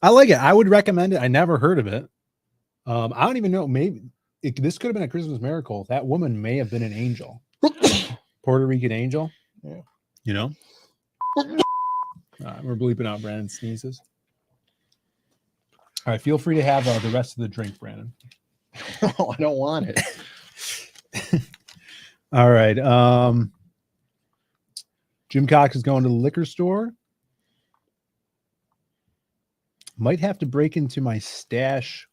I like it. I would recommend it. I never heard of it. I don't even know. Maybe this could have been a Christmas miracle. That woman may have been an angel. Puerto Rican angel. Yeah. You know? We're bleeping out Brandon sneezes. All right. Feel free to have the rest of the drink, Brandon. Oh, I don't want it. All right. Jim Cox is going to the liquor store. Might have to break into my stash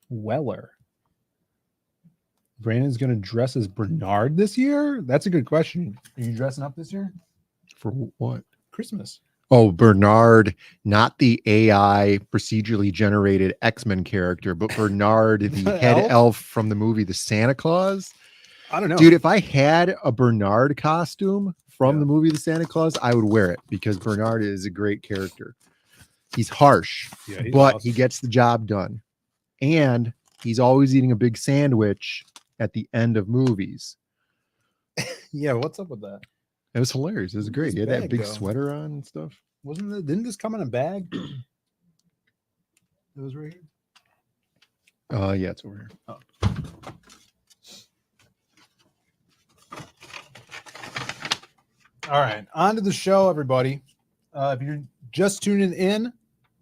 Weller. Brandon's going to dress as Bernard this year? That's a good question. Are you dressing up this year? For what? Christmas. Oh, Bernard, not the AI procedurally generated X-Men character, but Bernard, the head elf from the movie The Santa Claus. I don't know. Dude, if I had a Bernard costume from the movie The Santa Claus, I would wear it because Bernard is a great character. He's harsh, but awesome. He gets the job done. And he's always eating a big sandwich at the end of movies. Yeah, what's up with that? It was hilarious. It was great. He had that big sweater on and stuff. Wasn't it? Didn't this come in a bag? It was right here. Yeah, it's over here. Oh. All right, on to the show, everybody. If you're just tuning in,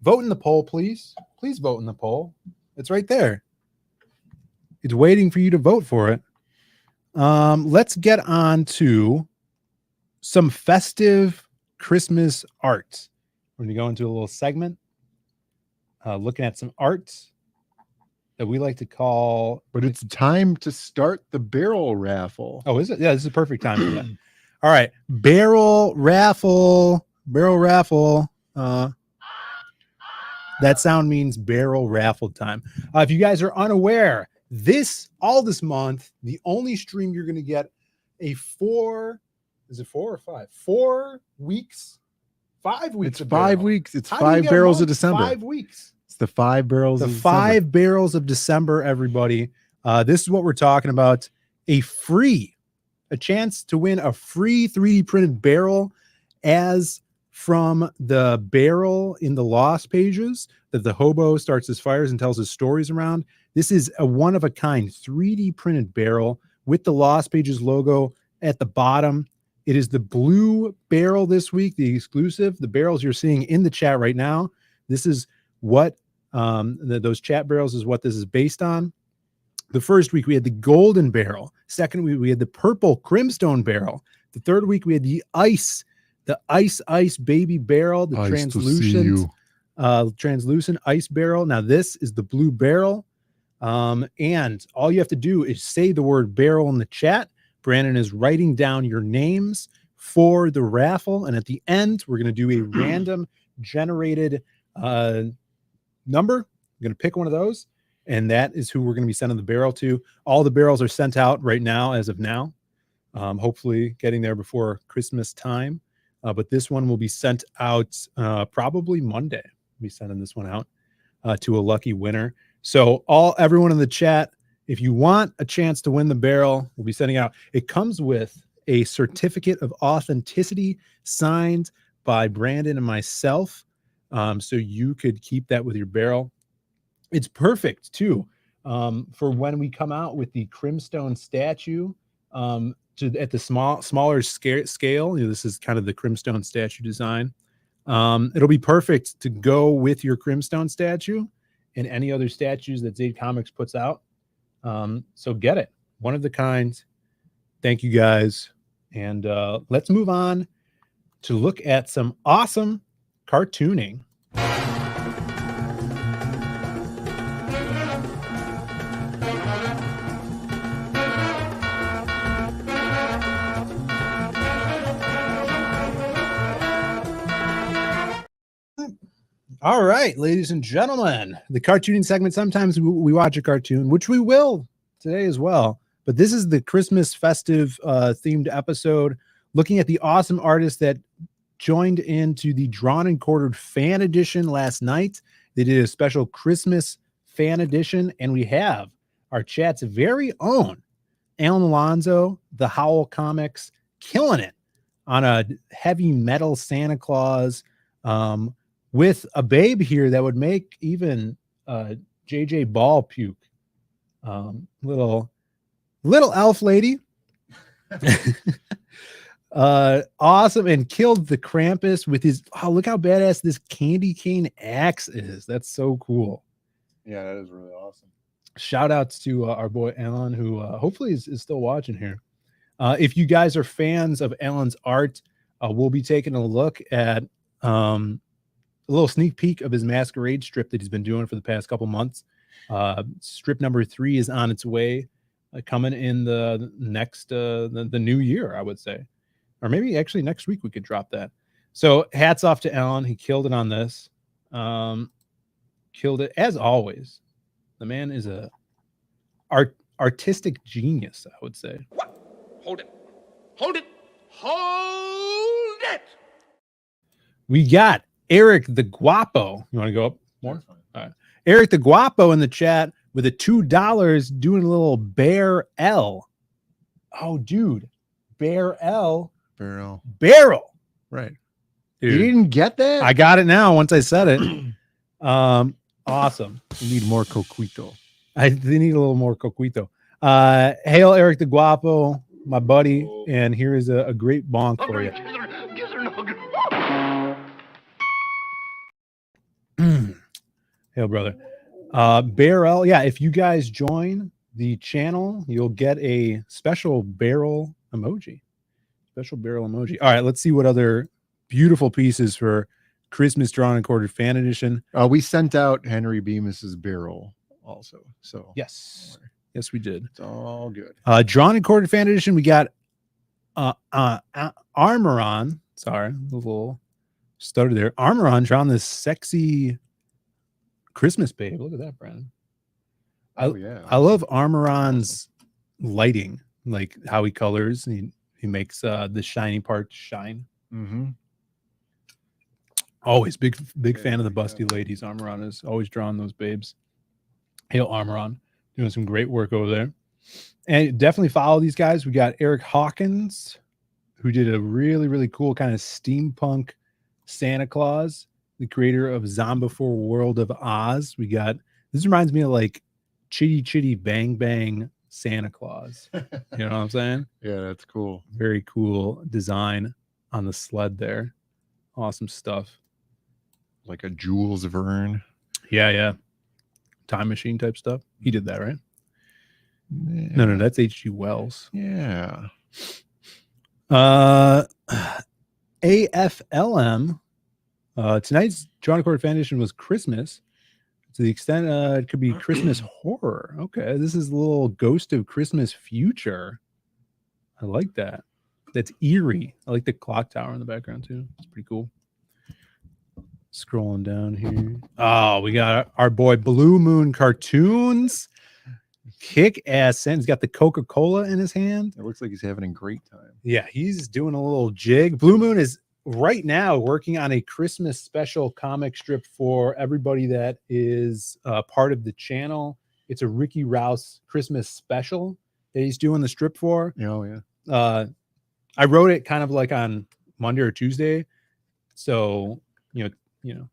vote in the poll, please. Please vote in the poll. It's right there. It's waiting for you to vote for it. Let's get on to some festive Christmas art. We're going to go into a little segment looking at some art that we like to call... But it's time to start the barrel raffle. Oh, is it? Yeah, this is a perfect time for that. All right. Barrel raffle. Barrel raffle. That sound means barrel raffle time. If you guys are unaware, all this month, the only stream you're going to get a 4 or 5? 4 weeks? 5 weeks. It's 5 weeks. It's 5 barrels of December. 5 weeks. It's the 5 barrels. The 5 barrels of December, everybody. This is what we're talking about. A chance to win a free 3D printed barrel as from the barrel in the Lost pages that the hobo starts his fires and tells his stories around. This is a one-of-a-kind 3D printed barrel with the Lost Pages logo at the bottom. It is the blue barrel this week, the exclusive. The barrels you're seeing in the chat right now. This is what those chat barrels is what this is based on. The first week we had the golden barrel. Second week we had the purple crimstone barrel. The third week we had the ice baby barrel, the translucent ice barrel. Now this is the blue barrel. And all you have to do is say the word barrel in the chat. Brandon is writing down your names for the raffle. And at the end, we're going to do a random generated number. I'm going to pick one of those. And that is who we're going to be sending the barrel to. All the barrels are sent out right now, as of now. Hopefully getting there before Christmas time. But this one will be sent out probably Monday. We'll be sending this one out to a lucky winner. So everyone in the chat, if you want a chance to win the barrel, we'll be sending out. It comes with a certificate of authenticity signed by Brandon and myself. So you could keep that with your barrel. It's perfect too for when we come out with the Crimstone statue at the smaller scale. This is kind of the Crimstone statue design. It'll be perfect to go with your Crimstone statue and any other statues that Zaid Comics puts out. So get it. One of the kind. Thank you guys. And let's move on to look at some awesome cartooning. All right, ladies and gentlemen, the cartooning segment. Sometimes we watch a cartoon, which we will today as well. But this is the Christmas festive themed episode, looking at the awesome artists that joined into the Drawn and Quartered fan edition last night. They did a special Christmas fan edition, and we have our chat's very own Alan Alonso, the Howl Comics, killing it on a heavy metal Santa Claus. With a babe here that would make even JJ Ball puke. Little elf lady. Awesome, and killed the Krampus with his, look how badass this candy cane axe is. That's so cool. Yeah, that is really awesome. Shout outs to our boy Alan, who hopefully is still watching here. If you guys are fans of Alan's art, we'll be taking a look at a little sneak peek of his Masquerade strip that he's been doing for the past couple months. Strip number 3 is on its way, coming in the next the new year, I would say, or maybe actually next week we could drop that. So hats off to Alan. He killed it on this. Killed it as always. The man is a artistic genius, I would say. What? Hold it. Hold it. Hold it. We got Eric the Guapo. You want to go up more? All right. Eric the Guapo in the chat with a $2 doing a little Bear L. Oh, dude. Bear L. Barrel. Right. Dude. You didn't get that? I got it now once I said it. Awesome. You need more coquito. They need a little more coquito. Hail Eric the Guapo, my buddy. And here is a great bonk for you. Hail, brother. Barrel. Yeah, if you guys join the channel, you'll get a special barrel emoji. Special barrel emoji. All right, let's see what other beautiful pieces for Christmas Drawn and Quartered fan edition. We sent out Henry Bemis's barrel also. So yes, we did. It's all good. Drawn and Quartered fan edition. We got Armoron. Sorry, a little stutter there. Armoron drawn this sexy Christmas babe. Look at that, Brandon. I love Armoron's lighting, like how he colors. He makes the shiny part shine. Mm-hmm. Always big fan of the busty ladies. Armoron is always drawing those babes. Hail Armoron, doing some great work over there. And definitely follow these guys. We got Eric Hawkins, who did a really, really cool kind of steampunk Santa Claus, the creator of Zombifor World of Oz. We got, this reminds me of like Chitty Chitty Bang Bang Santa Claus. You know what I'm saying? Yeah, that's cool. Very cool design on the sled there. Awesome stuff. Like a Jules Verne. Yeah. Time machine type stuff. He did that, right? Yeah. No, that's H.G. Wells. Yeah. AFLM. Tonight's Drawn Quarter Fan Edition was Christmas. To the extent it could be Christmas horror. Okay, this is a little Ghost of Christmas Future. I like that. That's eerie. I like the clock tower in the background too. It's pretty cool. Scrolling down here. Oh, we got our boy Blue Moon Cartoons. Kick ass. He's got the Coca-Cola in his hand. It looks like he's having a great time. Yeah, he's doing a little jig. Blue Moon is right now working on a Christmas special comic strip for everybody that is part of the channel. It's a Ricky Rouse Christmas special that he's doing the strip for. Oh, yeah. I wrote it kind of like on Monday or Tuesday. So, you know,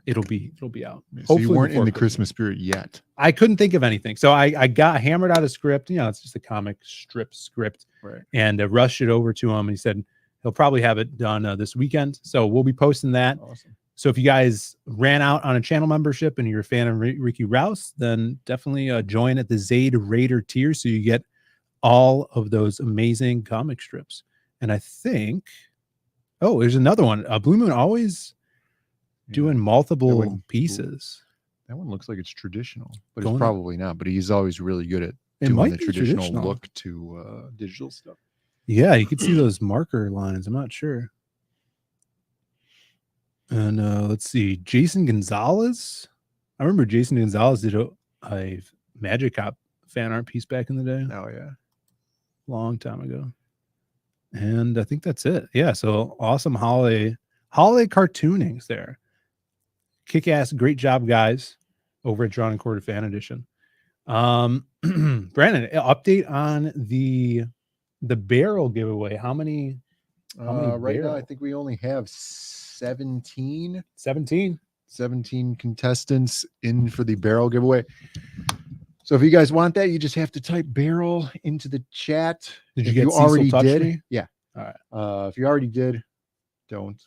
it'll be out. So you weren't in the Christmas spirit yet. I couldn't think of anything. So I got hammered out a script. It's just a comic strip script. Right. And rushed it over to him. And he said he'll probably have it done this weekend. So we'll be posting that. Awesome. So if you guys ran out on a channel membership and you're a fan of Ricky Rouse, then definitely join at the Zaid Raider tier so you get all of those amazing comic strips. And I think, there's another one. Blue Moon always doing multiple pieces. That one looks like it's traditional, but it's probably not. But he's always really good at doing the traditional look to digital stuff. Yeah, you can see those marker lines. I'm not sure. And let's see, Jason Gonzalez. I remember Jason Gonzalez did a Magic Cop fan art piece back in the day. Oh yeah, long time ago. And I think that's it. Yeah, so awesome holiday cartoonings there. Kick ass, great job, guys, over at Drawn and Quarter Fan Edition. Brandon, update on the barrel giveaway. How many right now I think we only have 17 contestants in for the barrel giveaway. So if you guys want that, you just have to type barrel into the chat. Did you get you already did? Me? Yeah. All right. If you already did, don't.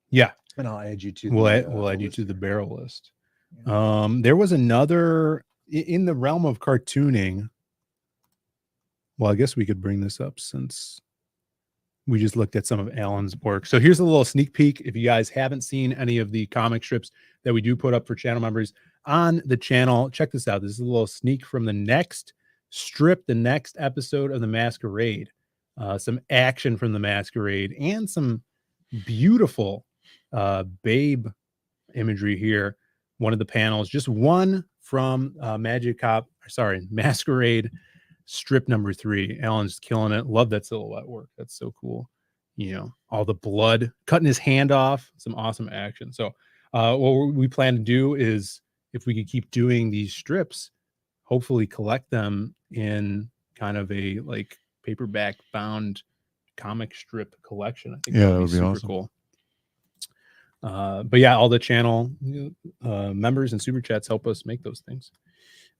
Yeah. And I'll add you to we'll add you to the barrel list. Yeah. There was another in the realm of cartooning. Well, I guess we could bring this up since we just looked at some of Alan's work. So here's a little sneak peek. If you guys haven't seen any of the comic strips that we do put up for channel members on the channel, check this out. This is a little sneak from the next strip, the next episode of The Masquerade. Some action from The Masquerade and some beautiful Babe imagery here. One of the panels, just one from Masquerade strip number 3. Alan's killing it. Love that silhouette work. That's so cool. All the blood, cutting his hand off, some awesome action. So what we plan to do is, if we could keep doing these strips, hopefully collect them in kind of a like paperback bound comic strip collection. I think that would be super awesome. Cool. But yeah, all the channel members and super chats help us make those things.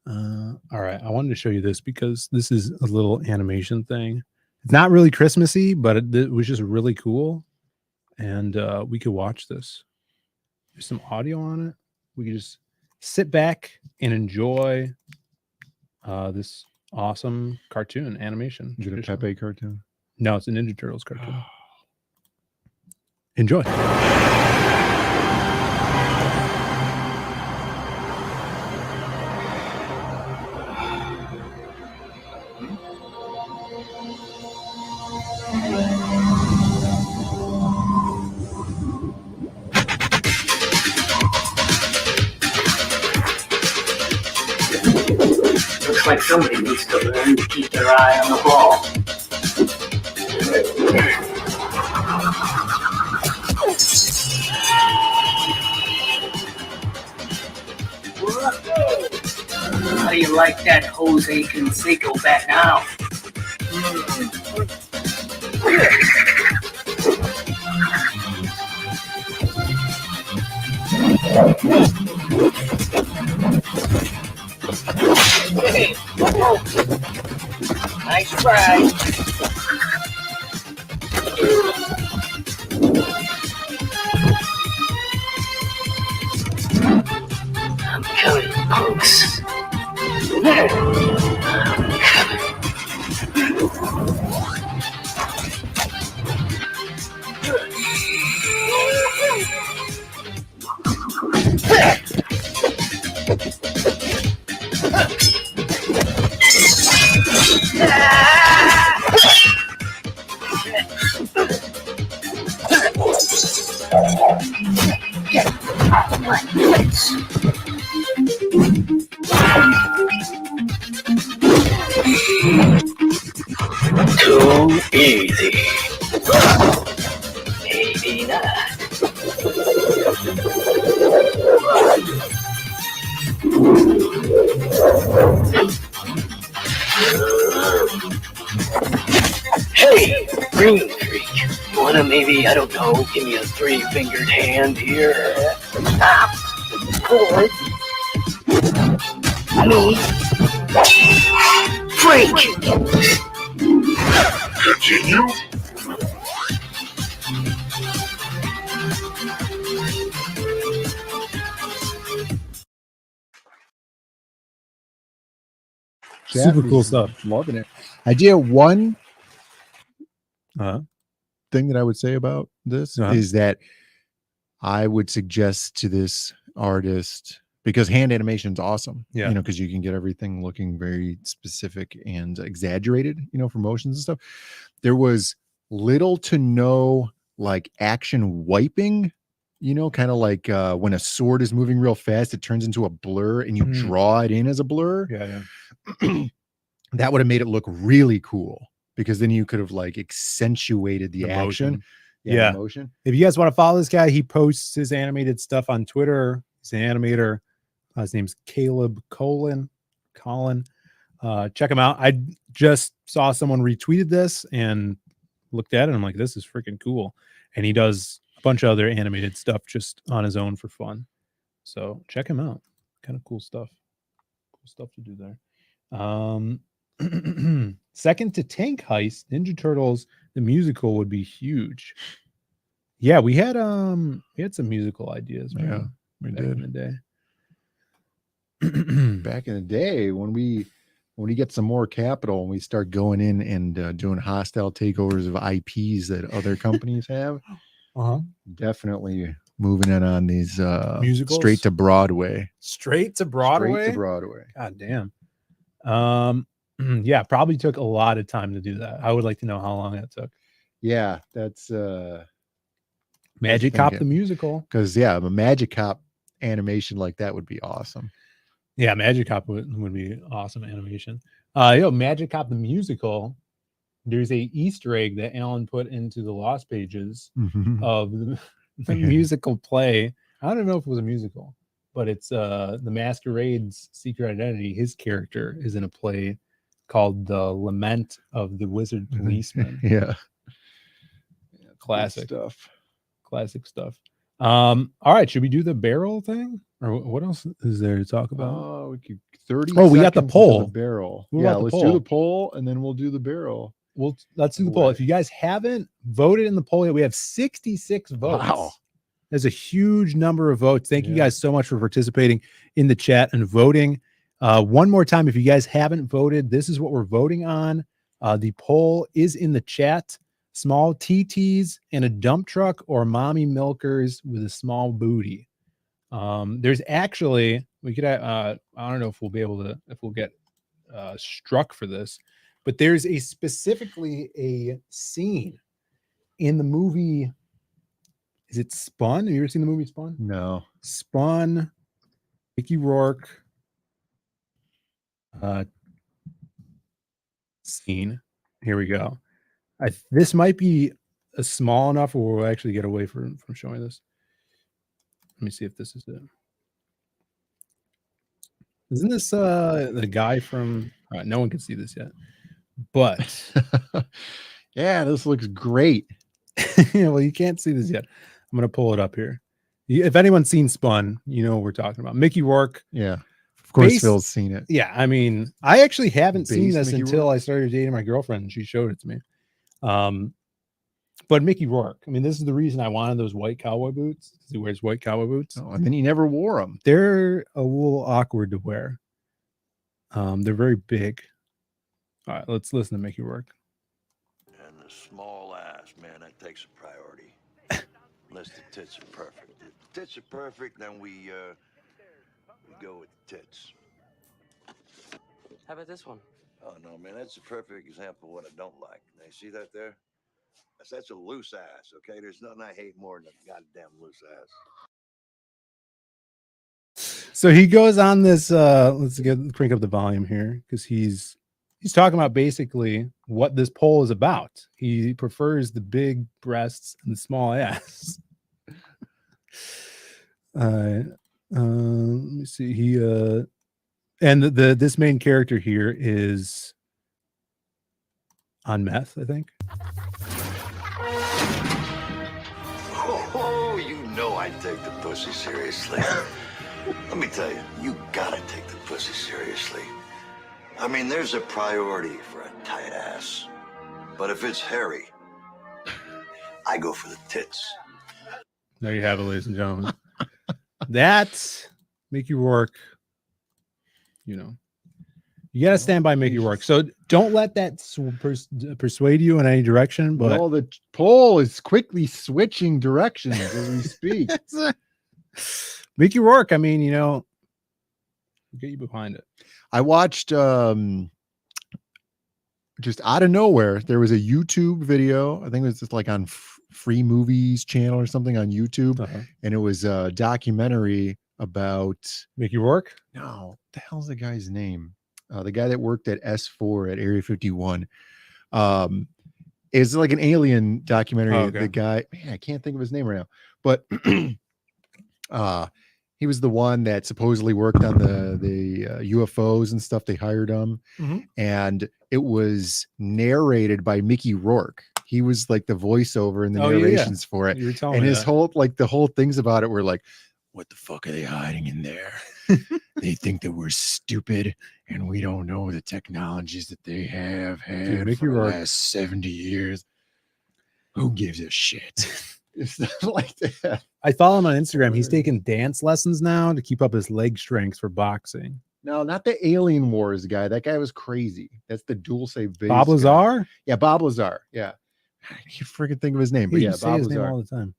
All right, I wanted to show you this because this is a little animation thing. It's not really Christmassy, but it was just really cool, and we could watch this. There's some audio on it. We could just sit back and enjoy this awesome cartoon animation. Is it a Pepe cartoon? No, it's a Ninja Turtles cartoon. Enjoy. Looks like somebody needs to learn to keep their eye on the ball. How do you like that Jose Canseco bat now? Nice try. I'm killing punks. like this. Too easy. Maybe not. Hey, green freak. Wanna maybe, I don't know, give me a 3-fingered hand here? Or me? Freak! Continue. Super cool stuff. Loving it. I did one Uh-huh. thing that I would say about this is that I would suggest to this artist, because hand animation is awesome, Yeah. you know, because you can get everything looking very specific and exaggerated, you know, for motions and stuff. There was little to no like action wiping, you know, kind of like when a sword is moving real fast, it turns into a blur and you draw it in as a blur. Yeah. That would have made it look really cool, because then you could have like accentuated the action. Motion. Yeah. Motion. If you guys want to follow this guy, he posts his animated stuff on Twitter. He's an animator. His name's Caleb Colin. Check him out. I just saw someone retweeted this and looked at it. And I'm like, this is freaking cool. And he does a bunch of other animated stuff just on his own for fun. So check him out. Kind of cool stuff. Cool stuff to do there. Second to Tank Heist, Ninja Turtles the musical would be huge. Yeah, we had some musical ideas, man. Yeah, we did in the day. Back in the day when we get some more capital and we start going in and doing hostile takeovers of IPs that other companies have, definitely moving it on these musicals straight to Broadway. Straight to Broadway. God damn. Yeah, probably took a lot of time to do that. I would like to know how long that took. Yeah, that's Magic Cop the musical. Because a Magic Cop animation like that would be awesome. Yeah, Magic Cop would be awesome animation. Magic Cop the musical. There's a Easter egg that Alan put into the Lost Pages of the musical play. I don't know if it was a musical, but it's the Masquerade's Secret Identity. His character is in a play called The Lament of the Wizard Policeman. Yeah. Classic stuff. All right, should we do the barrel thing, or what else is there to talk about? We could 30 we got the poll. The barrel. Let's do the poll and then we'll do the barrel. Let's do the poll. If you guys haven't voted in the poll yet, we have 66 votes. Wow. There's a huge number of votes. Thank you guys so much for participating in the chat and voting. One more time, if you guys haven't voted, this is what we're voting on. The poll is in the chat. Small TTs and a dump truck, or mommy milkers with a small booty. There's actually, we could, I don't know if we'll be able to, if we'll get struck for this, but there's specifically a scene in the movie. Is it Spun? Have you ever seen the movie Spun? No. Spun, Mickey Rourke scene. Here we go. This might be a small enough where we'll actually get away from showing this. Let me see if this is it. Isn't this the guy from no one can see this yet, but yeah, this looks great. Well, you can't see this yet. I'm gonna pull it up here. If anyone's seen Spun, you know what we're talking about. Mickey Rourke. Yeah, of course Phil's seen it. Yeah, I mean, I actually haven't seen this until I started dating my girlfriend and she showed it to me. But Mickey Rourke, I mean, this is the reason I wanted those white cowboy boots, because he wears white cowboy boots. Oh, and then he never wore them. They're a little awkward to wear. They're very big. All right, let's listen to Mickey Rourke. And the small ass, man, that takes a priority. Unless the tits are perfect. If the tits are perfect, then we go with the tits. How about this one? Oh, no, man, that's a perfect example of what I don't like. Now, you see that there? That's a loose ass, okay? There's nothing I hate more than a goddamn loose ass. So he goes on this. Let's crank up the volume here because he's talking about basically what this poll is about. He prefers the big breasts and the small ass. Let me see. He and this main character here is on meth, I think. Oh, you know I take the pussy seriously. Let me tell you, you gotta take the pussy seriously. I mean, there's a priority for a tight ass. But if it's hairy, I go for the tits. There you have it, ladies and gentlemen. That's Mickey Rourke. You know, you got to stand by Mickey Rourke. So don't let that persuade you in any direction. But no, the poll is quickly switching directions as we speak. Mickey Rourke, I mean, you know, get you behind it. I watched just out of nowhere, there was a YouTube video. I think it was just like on Free Movies channel or something on YouTube. And it was a documentary about Mickey Rourke. No, what the hell's the guy's name? The guy that worked at S4 at Area 51. It's like an alien documentary. Oh, okay. The guy, man, I can't think of his name right now, but he was the one that supposedly worked on the UFOs and stuff. They hired him, and it was narrated by Mickey Rourke. He was like the voiceover and the narrations for it. You were telling and me his that. whole the whole things about it were like, what the fuck are they hiding in there? They think that we're stupid and we don't know the technologies that they have had Mickey for the Rourke. last 70 years. Who gives a shit? Stuff like that. I follow him on Instagram. He's taking dance lessons now to keep up his leg strength for boxing. No, not the Alien Wars guy. That guy was crazy. That's the dual save base. Bob Lazar? Yeah, Bob Lazar. Yeah. I can't freaking think of his name, but You yeah, say Bob his Lazar. name all the time.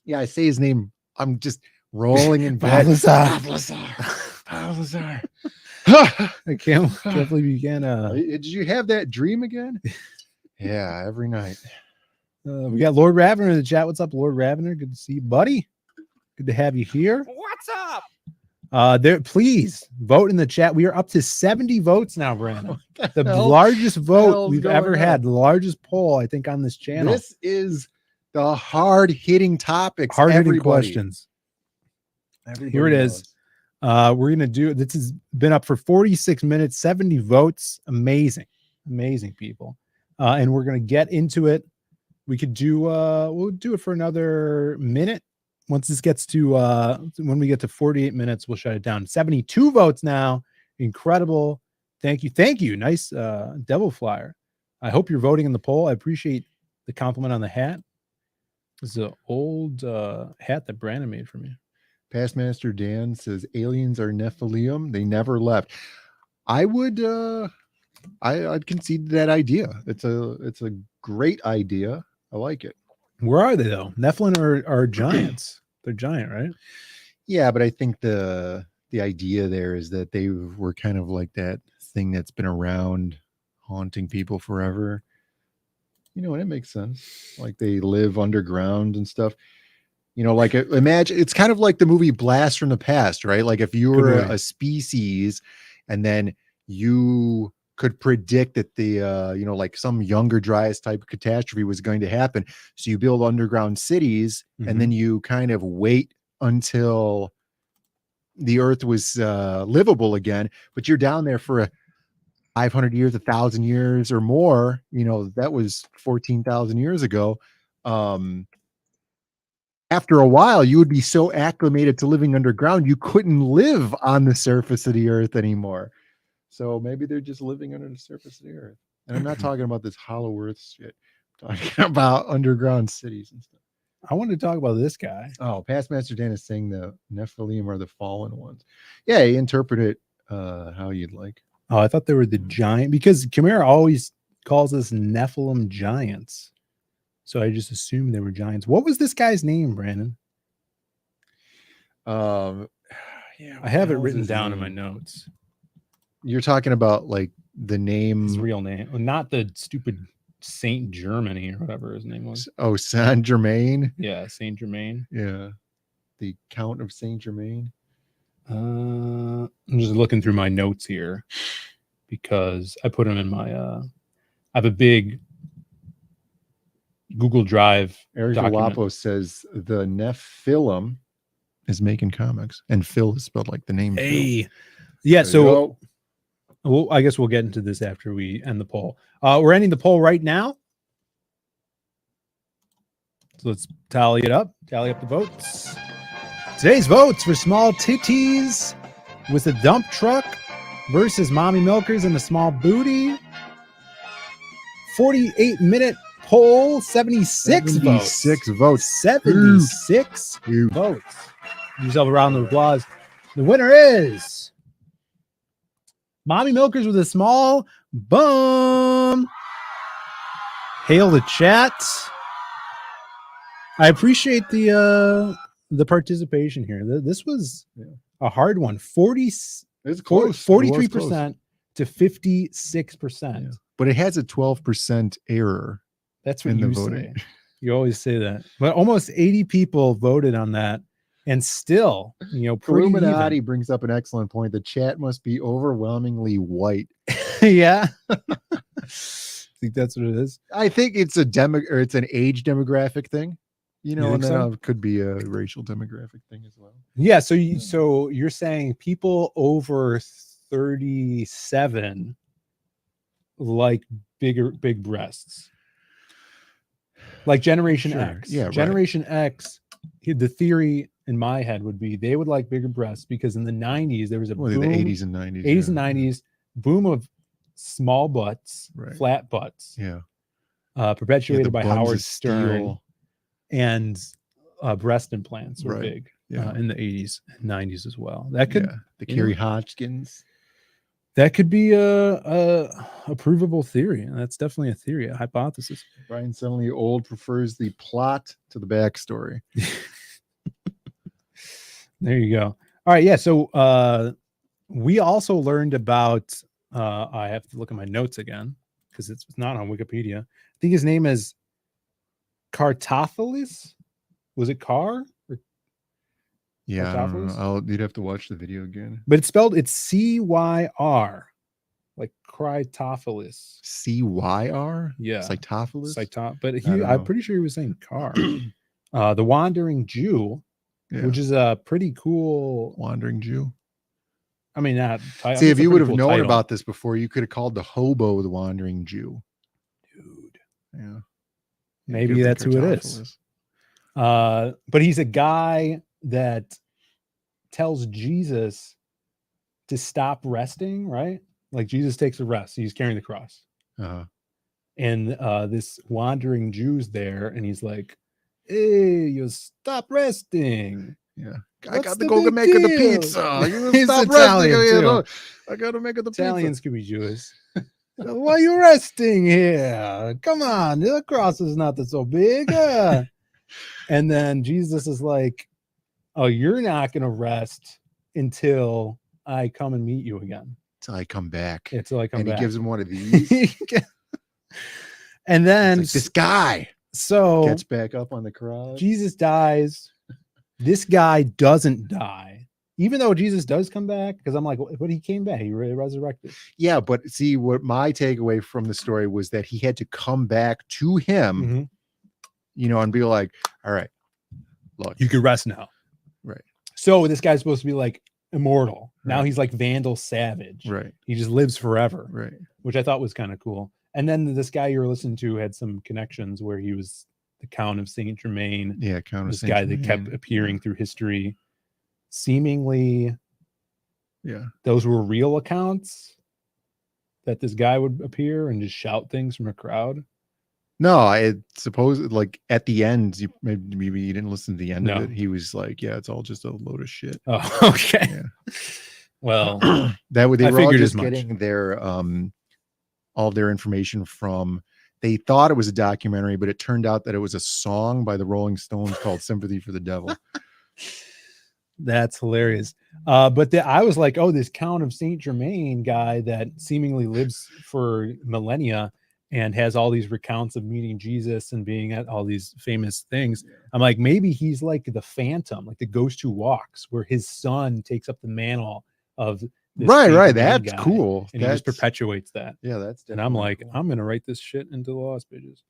Yeah, I say his name. I'm just rolling in bed. Bob Lazar. Bob Lazar. Bob Lazar. I can't believe you can. Did you have that dream again? Yeah, every night. We got Lord Ravener in the chat. What's up, Lord Ravener? Good to see you, buddy. Good to have you here. What's up? There, please vote in the chat. We are up to 70 votes now, Brandon. The hell- largest vote hell's we've going ever on? had. The largest poll, I think, on this channel. This is the hard-hitting topics. Hard-hitting everybody. questions. Here it is. We're gonna do this. Has been up for 46 minutes, 70 votes. Amazing people. And we're gonna get into it. We could do we'll do it for another minute. Once this gets to when we get to 48 minutes, we'll shut it down. 72 votes now. Incredible. Thank you. Nice devil flyer. I hope you're voting in the poll. I appreciate the compliment on the hat. This is an old hat that Brandon made for me. Past Master Dan says aliens are Nephilim. They never left. I would I'd concede that idea. It's a great idea. I like it. Where are they though? Nephilim are giants. They're giant, right? Yeah, but I think the idea there is that they were kind of like that thing that's been around haunting people forever. You know, and it makes sense. Like they live underground and stuff. You know, like imagine it's kind of like the movie Blast from the Past, right? Like if you were a species and then you could predict that the you know, like some Younger Dryas type of catastrophe was going to happen. So you build underground cities and then you kind of wait until the earth was livable again, but you're down there for 500 years, 1,000 years or more. You know, that was 14,000 years ago. After a while, you would be so acclimated to living underground, you couldn't live on the surface of the earth anymore. So maybe they're just living under the surface of the earth. And I'm not talking about this hollow earth shit. I'm talking about underground cities and stuff. I wanted to talk about this guy. Oh, Past Master Dan is saying the Nephilim are the fallen ones. Yeah, you interpret it how you'd like. Oh, I thought they were the giant because Chimera always calls us Nephilim giants. So I just assumed they were giants. What was this guy's name, Brandon? Yeah, I have it written down in my notes. You're talking about like the name, His real name, well, not the stupid Saint Germany or whatever his name was. Oh, Saint Germain. Yeah, Saint Germain. Yeah, the Count of Saint Germain. I'm just looking through my notes here because I put them in my. I have a big Google Drive. Eric document. Dolapo says the Nephilim is making comics, and Phil is spelled like the name. Hey, Phil. yeah. There you So, go. I guess we'll get into this after we end the poll. We're ending the poll right now. So let's tally up the votes. Today's votes for small titties with a dump truck versus mommy milkers and a small booty. 48-minute poll, 76 votes. 76 votes. Give yourself a round of applause. The winner is mommy milkers with a small bum. Hail the chat. I appreciate the participation here. This was a hard one. 43% to 56%. Yeah. But it has a 12% error. That's what you say. You always say that. But almost 80 people voted on that, and still, pretty Illuminati even. brings up an excellent point. The chat must be overwhelmingly white. Yeah. I think that's what it is. I think it's it's an age demographic thing. And then it could be a racial demographic thing as well. Yeah, so you're saying people over 37 like big breasts, like Generation X. Yeah, Generation X. The theory in my head would be they would like bigger breasts because in the 90s there was a boom. The 80s and 90s. 80s and 90s boom of small butts, flat butts. Yeah. Perpetuated by buns Howard of steel. Stern. And breast implants were big in the 80s and 90s as well. That could the Kerry Hodgkins. That could be a provable theory. And that's definitely a theory, a hypothesis. Brian Suddenly Old prefers the plot to the backstory. There you go. All right, yeah. So we also learned about I have to look at my notes again because it's not on Wikipedia. I think his name is Cartophilis. Was it Car? Yeah, I don't know. You'd have to watch the video again. But it's C-Y-R, like Crytophilis. C-Y-R? Yeah. Cytophilus? But I'm pretty sure he was saying Car. The Wandering Jew, which is a pretty cool... Wandering Jew? I mean, see, if you would have known about this before, you could have called the hobo the Wandering Jew. Dude. Yeah. Maybe that's who it is. But he's a guy that tells Jesus to stop resting, right? Like Jesus takes a rest. He's carrying the cross. And this wandering Jew's there, and he's like, hey, you stop resting. Yeah. I got to go make the pizza. You He's stop Italian resting. too. I got to make the pizza. Italians could be Jewish. Why are you resting here? Come on, the cross is not so big. And then Jesus is like, oh, you're not going to rest until I come and meet you again. Until I come back. Until I come and back. He gives him one of these. And then like, this guy gets back up on the cross. Jesus dies. This guy doesn't die. Even though Jesus does come back, because I'm like, but he came back. He resurrected. Yeah, but see, what my takeaway from the story was that he had to come back to him, and be like, all right, look. You can rest now. Right. So this guy's supposed to be like immortal. Right. Now he's like Vandal Savage. Right. He just lives forever. Right. Which I thought was kind of cool. And then this guy you were listening to had some connections where he was the Count of Saint Germain. Yeah, Count of Saint Germain. This guy that kept appearing through history. Seemingly, those were real accounts that this guy would appear and just shout things from a crowd. No, I suppose like at the end, maybe you didn't listen to the end of it. He was like, "Yeah, it's all just a load of shit." Oh, okay. Yeah. Well, they were all just getting their all their information from. They thought it was a documentary, but it turned out that it was a song by the Rolling Stones called "Sympathy for the Devil." That's hilarious. But I was like, oh, this Count of Saint Germain guy that seemingly lives for millennia and has all these recounts of meeting Jesus and being at all these famous things. I'm like, maybe he's like the Phantom, like the ghost who walks, where his son takes up the mantle of this right. painted man That's guy, cool. and he just perpetuates that. Yeah, that's and I'm like, cool. I'm gonna write this shit into the Lost Pages.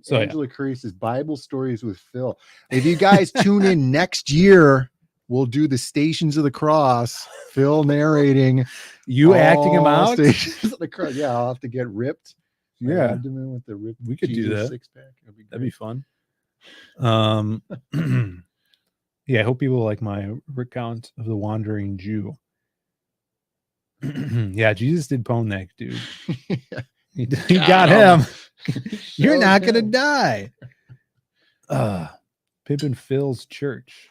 So Angela Cree says Bible Stories with Phil. If you guys tune in next year, we'll do the Stations of the Cross. Phil narrating, you acting him out. Stations of the Cross. Yeah, I'll have to get ripped. Yeah, abdomen with the ripped. We could do that. Six-pack. That'd be fun. Yeah, I hope people like my recount of the wandering Jew. Yeah, Jesus did pwn that dude. He got him. You're not gonna die. Pippin Phil's church.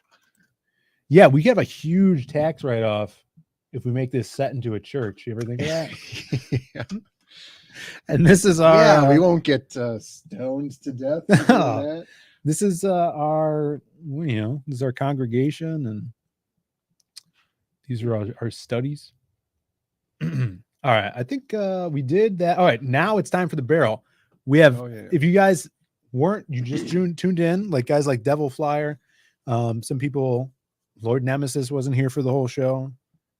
Yeah, we have a huge tax write-off if we make this set into a church. You ever think of that? Yeah. And this is our. We won't get stoned to death. No. This is our, this is our congregation, and these are our studies. All right, I think we did that. All right, now it's time for the barrel. We have, if you guys you just tuned in, like guys like Devil Flyer, some people, Lord Nemesis wasn't here for the whole show.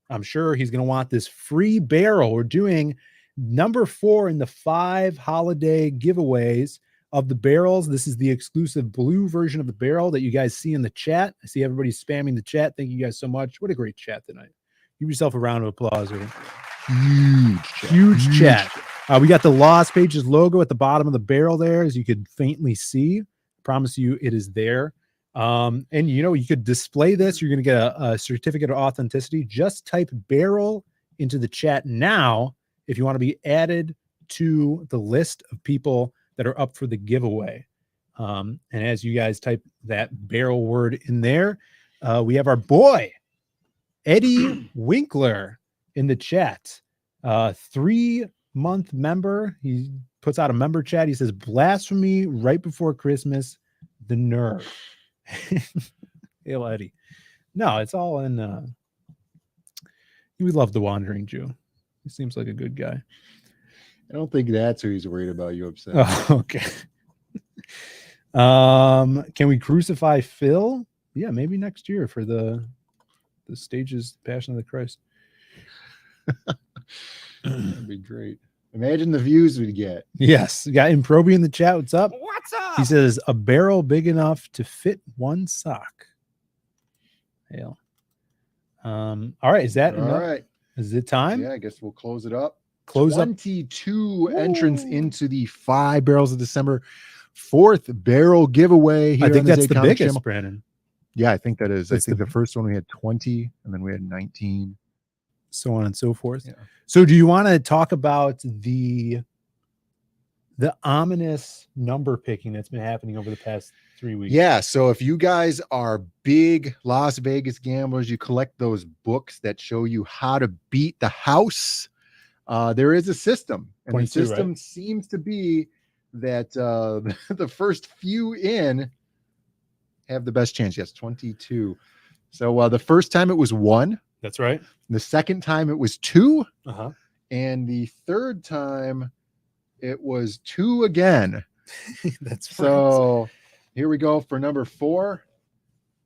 I'm sure he's going to want this free barrel. We're doing number 4 in the 5 holiday giveaways of the barrels. This is the exclusive blue version of the barrel that you guys see in the chat. I see everybody spamming the chat. Thank you guys so much. What a great chat tonight. Give yourself a round of applause. Huge chat. We got the Lost Pages logo at the bottom of the barrel there, as you could faintly see. Promise you it is there. And you could display this. You're going to get a certificate of authenticity. Just type barrel into the chat now if you want to be added to the list of people that are up for the giveaway. And as you guys type that barrel word in there, we have our boy Eddie Winkler in the chat. 3-month member. He puts out a member chat. He says, blasphemy right before Christmas. The nerve. Hail Eddie. No, it's all in we love the Wandering Jew. He seems like a good guy. I don't think that's who he's worried about. You upset. Oh, okay. Can we crucify Phil? Yeah, maybe next year for the stages Passion of the Christ. That'd be great. Imagine the views we'd get. Yes. Got Improbi in the chat. What's up? What's up? He says a barrel big enough to fit one sock. Hail. All right. Is that enough? All right. Is it time? Yeah, I guess we'll close it up. Close 22 entrants into the 5 barrels of December 4th barrel giveaway. Here I think on the that's the Comic biggest, Channel. Brandon. Yeah, I think that is. That's I think the first one we had 20, and then we had 19. So on and so forth. Yeah. So do you want to talk about the ominous number picking that's been happening over the past 3 weeks? Yeah. So if you guys are big Las Vegas gamblers, you collect those books that show you how to beat the house. There is a system, and the system seems to be that the first few in have the best chance. Yes, 22. So the first time it was 1. That's right. The second time it was 2. Uh-huh. And the third time it was 2 again. That's so. Here we go for number 4.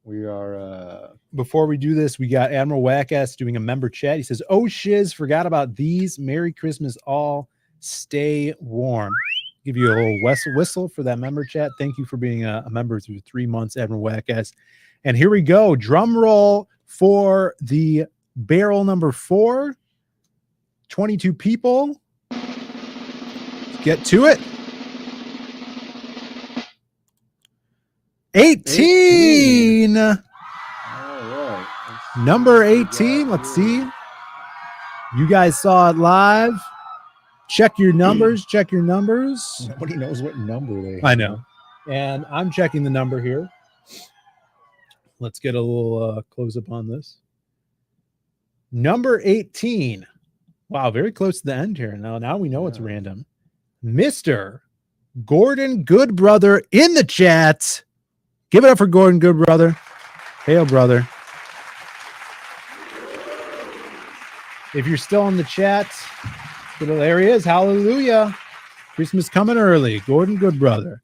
We are before we do this, we got Admiral Wackass doing a member chat. He says, "Oh shiz, forgot about these. Merry Christmas all. Stay warm." Give you a little whistle for that member chat. Thank you for being a member through 3 months, Admiral Wackass. And here we go. Drum roll for the barrel number 4. 22 people. Let's get to it. 18. all right. Number 18. Let's see. You guys saw it live. Check your numbers. Check your numbers. Nobody knows what number they have. I know. And I'm checking the number here. Let's get a little close up on this. Number 18. Wow, very close to the end here. Now we know it's random. Mr. Gordon Goodbrother in the chat. Give it up for Gordon Goodbrother. Hail, brother. If you're still in the chat, there he is. Hallelujah. Christmas coming early. Gordon Goodbrother.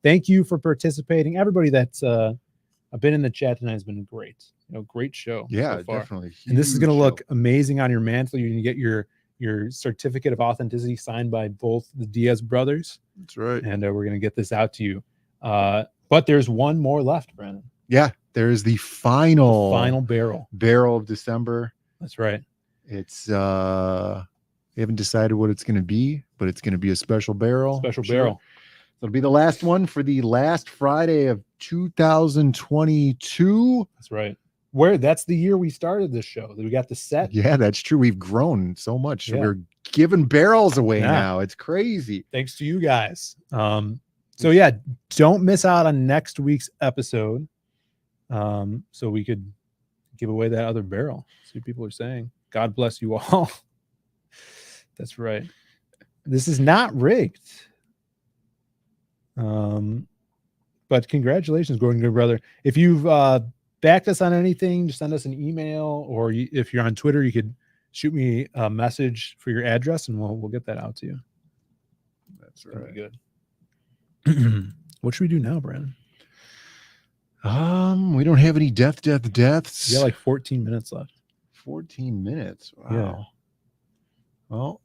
Thank you for participating. Everybody that's been in the chat tonight has been great. Great show. Yeah, so far. definitely. And this is going to Huge look show. amazing on your mantle. You're going to get your certificate of authenticity signed by both the Diaz brothers. That's right. And we're going to get this out to you. But there's one more left, Brandon. Yeah, there's the final barrel of December. That's right. It's we haven't decided what it's going to be, but it's going to be a special barrel. Barrel. It'll be the last one for the last Friday of 2022. That's right. That's the year we started this show. We got the set. Yeah, that's true. We've grown so much. Yeah. We're giving barrels away now. It's crazy. Thanks to you guys. So yeah, don't miss out on next week's episode. So we could give away that other barrel. See what people are saying. God bless you all. That's right. This is not rigged. But congratulations, Gordon Goodbrother. If you've backed us on anything, just send us an email, or if you're on Twitter, you could shoot me a message for your address, and we'll get that out to you. That's right. Good. What should we do now, Brandon? We don't have any deaths. You got like 14 minutes left. 14 minutes. Wow. Yeah. Well,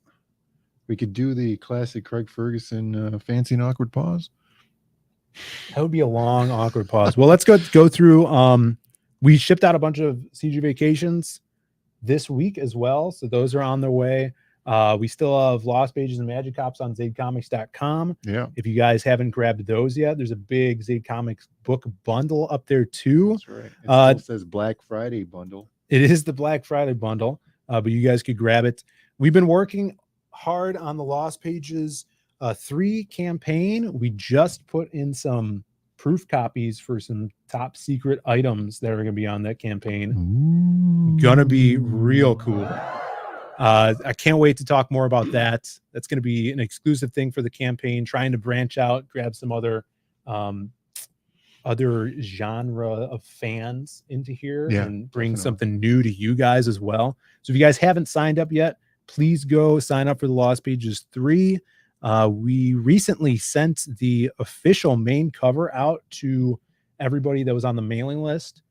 we could do the classic Craig Ferguson fancy and awkward pause. That would be a long, awkward pause. Well, let's go through. We shipped out a bunch of CG Vacations this week as well. So those are on their way. We still have Lost Pages and Magic Cops on ZadeComics.com. Yeah. If you guys haven't grabbed those yet, there's a big Zade Comics book bundle up there too. That's right. It still says Black Friday bundle. It is the Black Friday bundle, but you guys could grab it. We've been working hard on the Lost Pages 3 campaign. We just put in some proof copies for some top secret items that are going to be on that campaign. Gonna be real cool. I can't wait to talk more about that. That's going to be an exclusive thing for the campaign, trying to branch out, grab some other genre of fans into here and bring something new to you guys as well. So if you guys haven't signed up yet, please go sign up for the Lost Pages 3. We recently sent the official main cover out to everybody that was on the mailing list.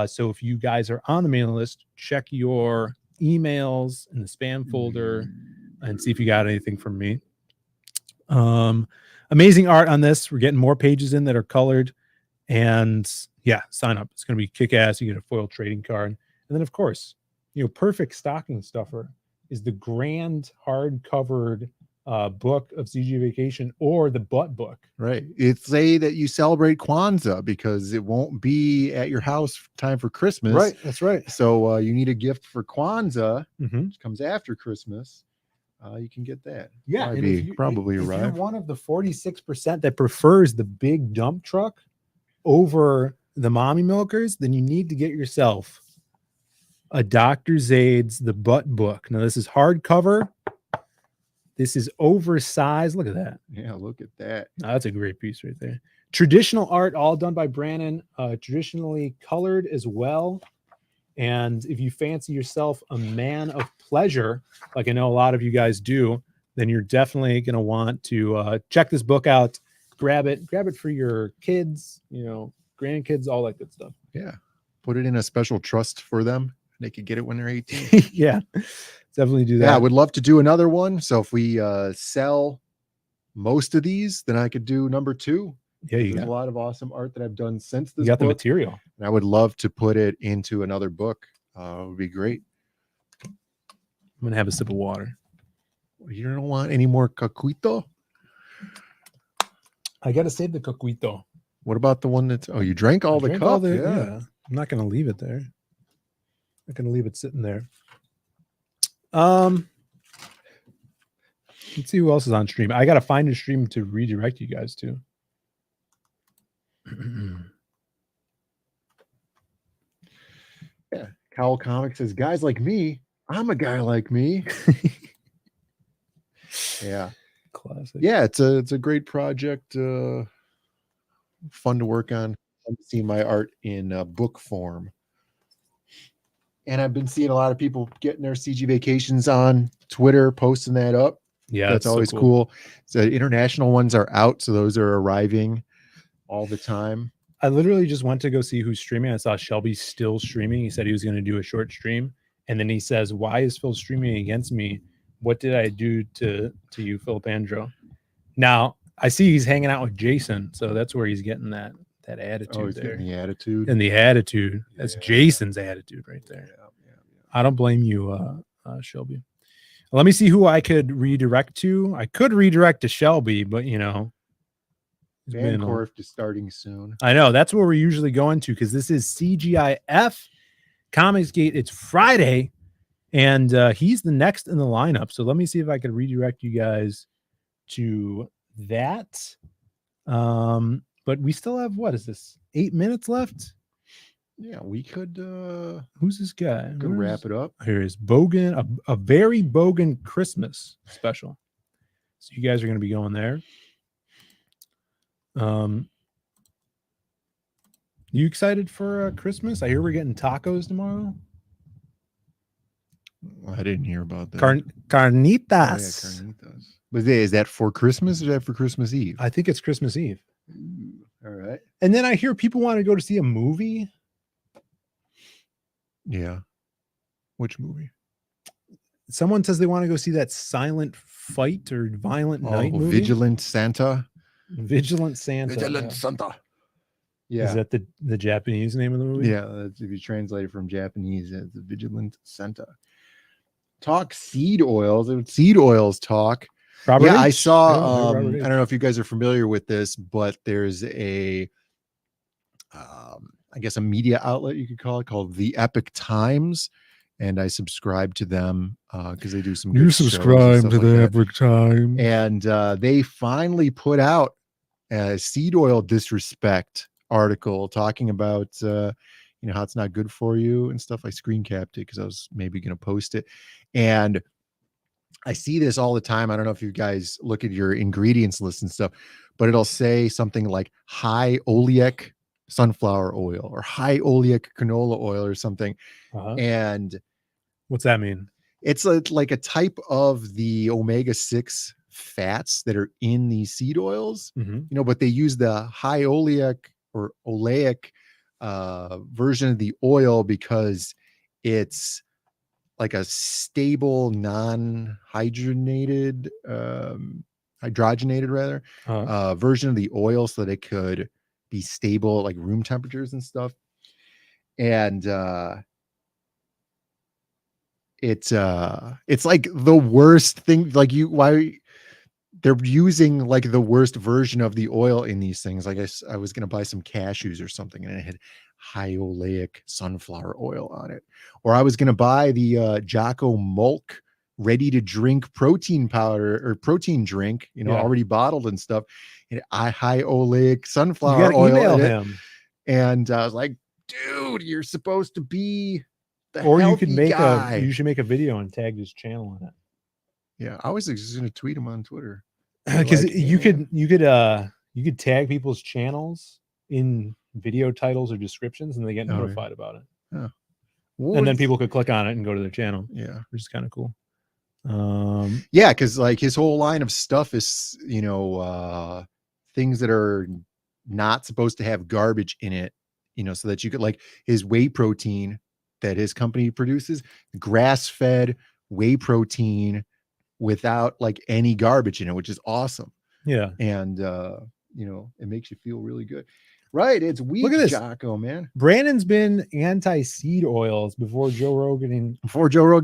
So if you guys are on the mailing list, check your emails in the spam folder and see if you got anything from me. Amazing art on this. We're getting more pages in that are colored, and yeah, sign up. It's going to be kick-ass. You get a foil trading card, and then of course, perfect stocking stuffer is the grand hard-covered book of CG Vacation, or the butt book. Right. It's say that you celebrate Kwanzaa because it won't be at your house time for Christmas. Right. That's right. So you need a gift for Kwanzaa, Mm-hmm. which comes after Christmas. You can get that. Yeah. Probably if arrive. you're one of the 46% that prefers the big dump truck over the mommy milkers, then you need to get yourself a Dr. Zade's The Butt Book. Now, this is hardcover. This is oversized. Look at that. Yeah, look at that. Oh, that's a great piece right there. Traditional art, all done by Brandon, traditionally colored as well. And if you fancy yourself a man of pleasure, like I know a lot of you guys do, then you're definitely going to want to check this book out. Grab it for your kids, grandkids, all that good stuff. Yeah. Put it in a special trust for them. They could get it when they're 18. Yeah. Definitely do that. Yeah, I would love to do another one. So if we sell most of these, then I could do number 2. Yeah, there's a lot of awesome art that I've done since this. You got book, the material, and I would love to put it into another book. It would be great. I'm gonna have a sip of water. You don't want any more cacuito? I gotta save the coquito. What about the one that's? Oh, you drank all the cup. Yeah, I'm not gonna leave it there. I'm not gonna leave it sitting there. Let's see who else is on stream. I gotta find a stream to redirect you guys to. Yeah, Cowl Comics says, guys like me, I'm a guy like me. Yeah, classic. Yeah, it's a great project. Fun to work on. Fun to see my art in book form. And I've been seeing a lot of people getting their CG Vacations on Twitter, posting that up. Yeah, that's always so cool. So international ones are out, so those are arriving all the time. I literally just went to go see who's streaming. I saw Shelby still streaming. He said he was going to do a short stream, and then he says, "Why is Phil streaming against me? What did I do to you, Philip Andro?" Now I see he's hanging out with Jason, so that's where he's getting that attitude. Oh, he's there. getting the attitude. And the attitude. That's Jason's attitude right there. Yeah. I don't blame you, Shelby. Let me see who I could redirect to. I could redirect to Shelby, but Vancorf is starting soon. I know that's where we're usually going to, because this is CGIF Comicsgate. It's Friday, and he's the next in the lineup. So let me see if I could redirect you guys to that. But we still have, what is this, 8 minutes left? Yeah, we could. Who's this guy? Could wrap it up. Here is Bogan, a very Bogan Christmas special. So you guys are going to be going there. You excited for Christmas? I hear we're getting tacos tomorrow. I didn't hear about that. Carnitas. Oh, yeah, carnitas. But is that for Christmas or is that for Christmas Eve? I think it's Christmas Eve. All right. And then I hear people want to go to see a movie. Yeah. Which movie? Someone says they want to go see that Silent Fight or Violent Night movie. Vigilant Santa. Vigilant Santa. Vigilant Santa. Yeah. Is that the Japanese name of the movie? Yeah. That's, if you translate it from Japanese, it's the Vigilant Santa. Talk seed oils. Seed oils talk. Robert H. I saw. I don't know if you guys are familiar with this, but there's a, I guess a media outlet you could call it, called The Epic Times, and I subscribe to them because they do some. You subscribe to The Epic Times, and they finally put out a seed oil disrespect article talking about how it's not good for you and stuff. I screen capped it because I was maybe going to post it, and I see this all the time. I don't know if you guys look at your ingredients list and stuff, but it'll say something like high oleic sunflower oil or high oleic canola oil or something. And what's that mean? It's like a type of the omega-6 fats that are in these seed oils, but they use the high oleic or oleic version of the oil because it's like a stable, non-hydrogenated, version of the oil, so that it could be stable at like room temperatures and stuff. And it's like the worst thing. Like why they're using like the worst version of the oil in these things. Like I was gonna buy some cashews or something, and it had high oleic sunflower oil on it. Or I was going to buy the Jocko Mulk ready to drink protein powder or protein drink, already bottled and stuff. And high oleic sunflower oil. Email him. And I was like, dude, you're supposed to be the or you healthy could make guy. You should make a video and tag his channel in it. Yeah, I was just going to tweet him on Twitter. Because you could tag people's channels in video titles or descriptions, and they get notified about it. Yeah. And then people could click on it and go to their channel. Yeah, which is kind of cool. Yeah, because like his whole line of stuff is things that are not supposed to have garbage in it, so that you could, like, his whey protein that his company produces, grass-fed whey protein without like any garbage in it, which is awesome. Yeah. And it makes you feel really good. Right, it's weak. Look at this, Jocko, man. Brandon's been anti-seed oils before Joe Rogan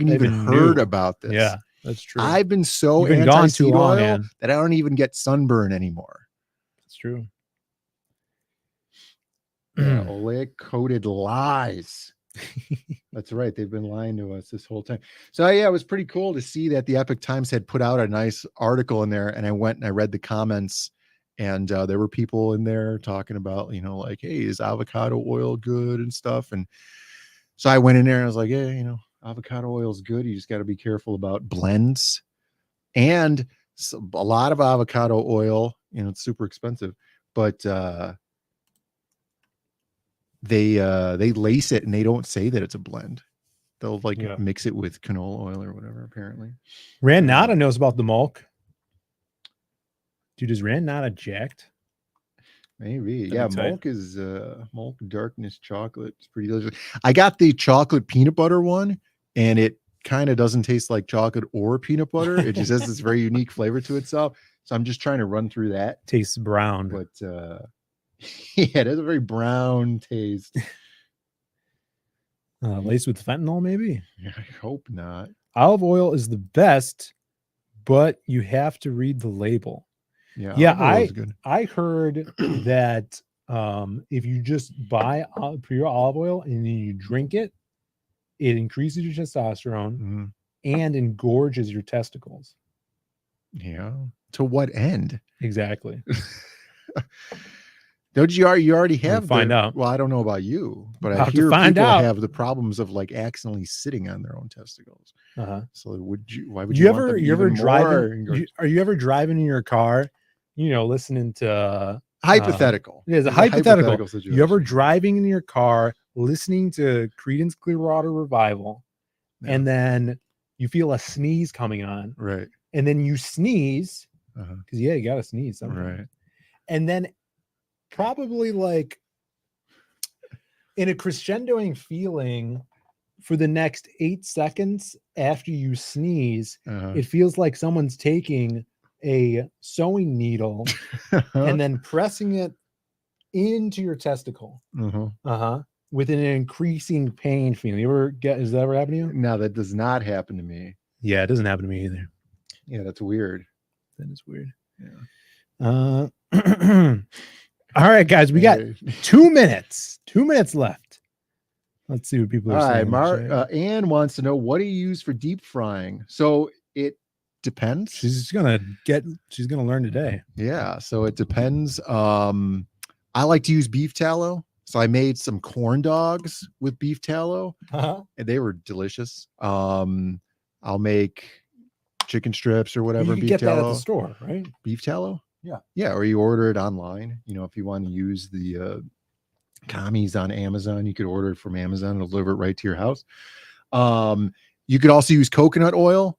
even heard about this. Yeah, that's true. I've been so anti-seed oil that I don't even get sunburn anymore. That's true. Yeah, oleic coated lies. That's right. They've been lying to us this whole time. So yeah, it was pretty cool to see that the Epic Times had put out a nice article in there, and I went and I read the comments. And there were people in there talking about, like, hey, is avocado oil good and stuff? And so I went in there and I was like, yeah, avocado oil is good. You just got to be careful about blends. And a lot of avocado oil, it's super expensive, but they lace it and they don't say that it's a blend. They'll mix it with canola oil or whatever, apparently. Rand Nada knows about the Mulk. Dude, is Rand not a jacked? Maybe. That'd be tight. Mulk is Mulk darkness chocolate. It's pretty delicious. I got the chocolate peanut butter one, and it kind of doesn't taste like chocolate or peanut butter. It just has this very unique flavor to itself. So I'm just trying to run through that. Tastes brown. But yeah, it has a very brown taste. Laced with fentanyl, maybe? Yeah, I hope not. Olive oil is the best, but you have to read the label. Yeah, good. I heard that if you just buy pure olive oil and then you drink it, it increases your testosterone and engorges your testicles. Yeah. To what end? Exactly. Don't you already have find out? Well, I don't know about you, but I'll I have to hear find people out. have the problems of like accidentally sitting on their own testicles. So why would you want ever them you ever even driving? more Are you ever driving in your car? You know, listening to hypothetical? Yeah, it's a It's hypothetical. situation. You ever driving in your car listening to Creedence Clearwater Revival, and then you feel a sneeze coming on, right? And then you sneeze because you got to sneeze sometimes, right? And then probably like in a crescendoing feeling for the next 8 seconds after you sneeze, it feels like someone's taking a sewing needle and then pressing it into your testicle with an increasing pain feeling. You ever has that ever happened to you? No, that does not happen to me. Yeah, it doesn't happen to me either. Yeah, that's weird. That is weird. Yeah. All right, guys, we got 2 minutes. 2 minutes left. Let's see what people are saying. All right, Anne wants to know, what do you use for deep frying? So it depends. She's gonna learn today. Yeah, so it depends. I like to use beef tallow. So I made some corn dogs with beef tallow, and they were delicious. I'll make chicken strips or whatever. You can beef get tallow that at the store, right? Beef tallow. Yeah, or you order it online. You know, if you want to use the commies on Amazon, you could order it from Amazon and deliver it right to your house. You could also use coconut oil,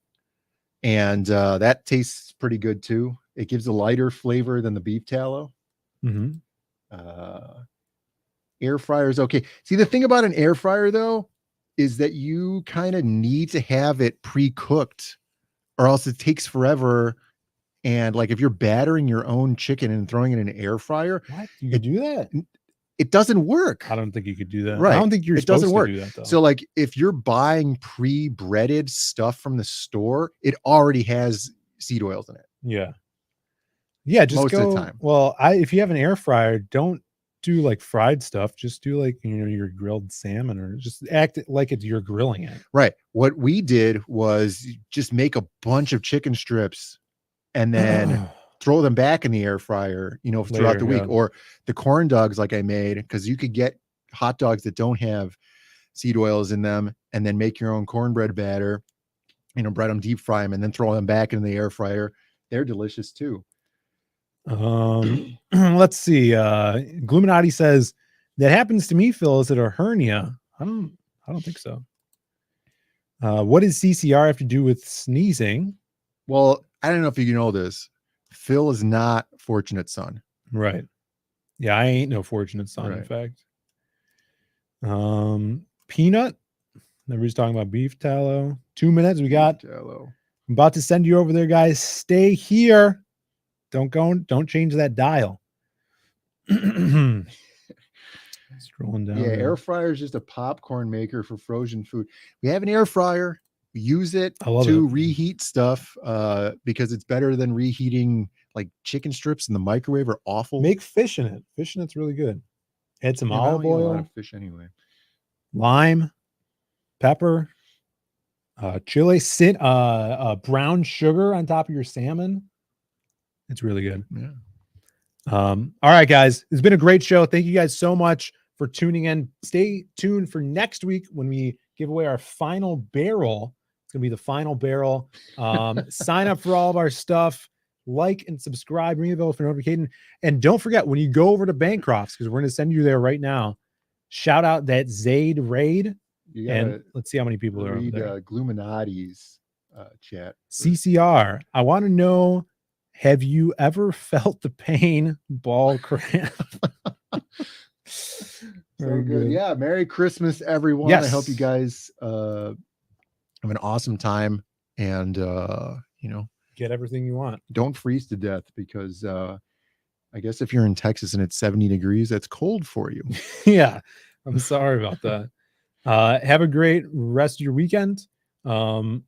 and that tastes pretty good too. It gives a lighter flavor than the beef tallow. Air fryer is okay. See, the thing about an air fryer though is that you kind of need to have it pre-cooked, or else it takes forever. And like if you're battering your own chicken and throwing it in an air fryer, what? You could do that? It doesn't work. I don't think you could do that. Right. I don't think you're supposed to do that though. So like if you're buying pre-breaded stuff from the store, it already has seed oils in it. Yeah, just most go, of the time. Well, if you have an air fryer, don't do like fried stuff. Just do like, you know, your grilled salmon, or just act like you're grilling it. Right. What we did was just make a bunch of chicken strips and then throw them back in the air fryer, you know, throughout the week. Or the corn dogs like I made, because you could get hot dogs that don't have seed oils in them, and then make your own cornbread batter, you know, bread them, deep fry them, and then throw them back in the air fryer. They're delicious too. Let's see. Gluminati says, that happens to me, Phil. Is it a hernia? I don't think so. What does CCR have to do with sneezing? Well, I don't know if you know this. Phil is not Fortunate Son. Right. Yeah, I ain't no Fortunate Son, in fact. Peanut. Everybody's talking about beef tallow. 2 minutes. We got tallow. I'm about to send you over there, guys. Stay here. Don't go. Don't change that dial. Scrolling down. Yeah, air fryer is just a popcorn maker for frozen food. We have an air fryer. We use it to reheat stuff because it's better than reheating like chicken strips in the microwave are awful. Make fish in it. Fish in it's really good. Add some olive oil. A lot of fish anyway. Lime, pepper, chili, brown sugar on top of your salmon. It's really good. Yeah. All right, guys. It's been a great show. Thank you guys so much for tuning in. Stay tuned for next week when we give away our final barrel. It's going to be the final barrel. Sign up for all of our stuff. Like and subscribe. Ring the bell for notification. And don't forget, when you go over to Bancrofts, because we're going to send you there right now, shout out that Zaid Raid. And let's see how many people are over there. Gluminati's chat. CCR. I want to know Have you ever felt the pain? Ball cramp. Very good. Yeah. Merry Christmas, everyone. Yes. I hope you guys have an awesome time, and get everything you want. Don't freeze to death, because I guess if you're in Texas and it's 70 degrees, that's cold for you. Yeah. I'm sorry about that. Have a great rest of your weekend. And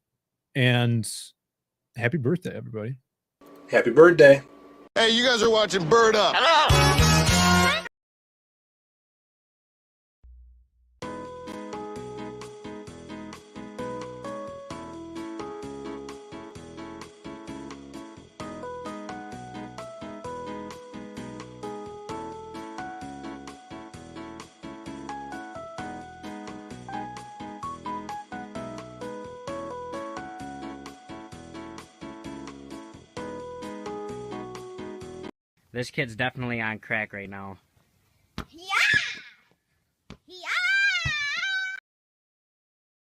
happy birthday, everybody. Happy birthday. Hey, you guys are watching Bird Up. Hello. This kid's definitely on crack right now.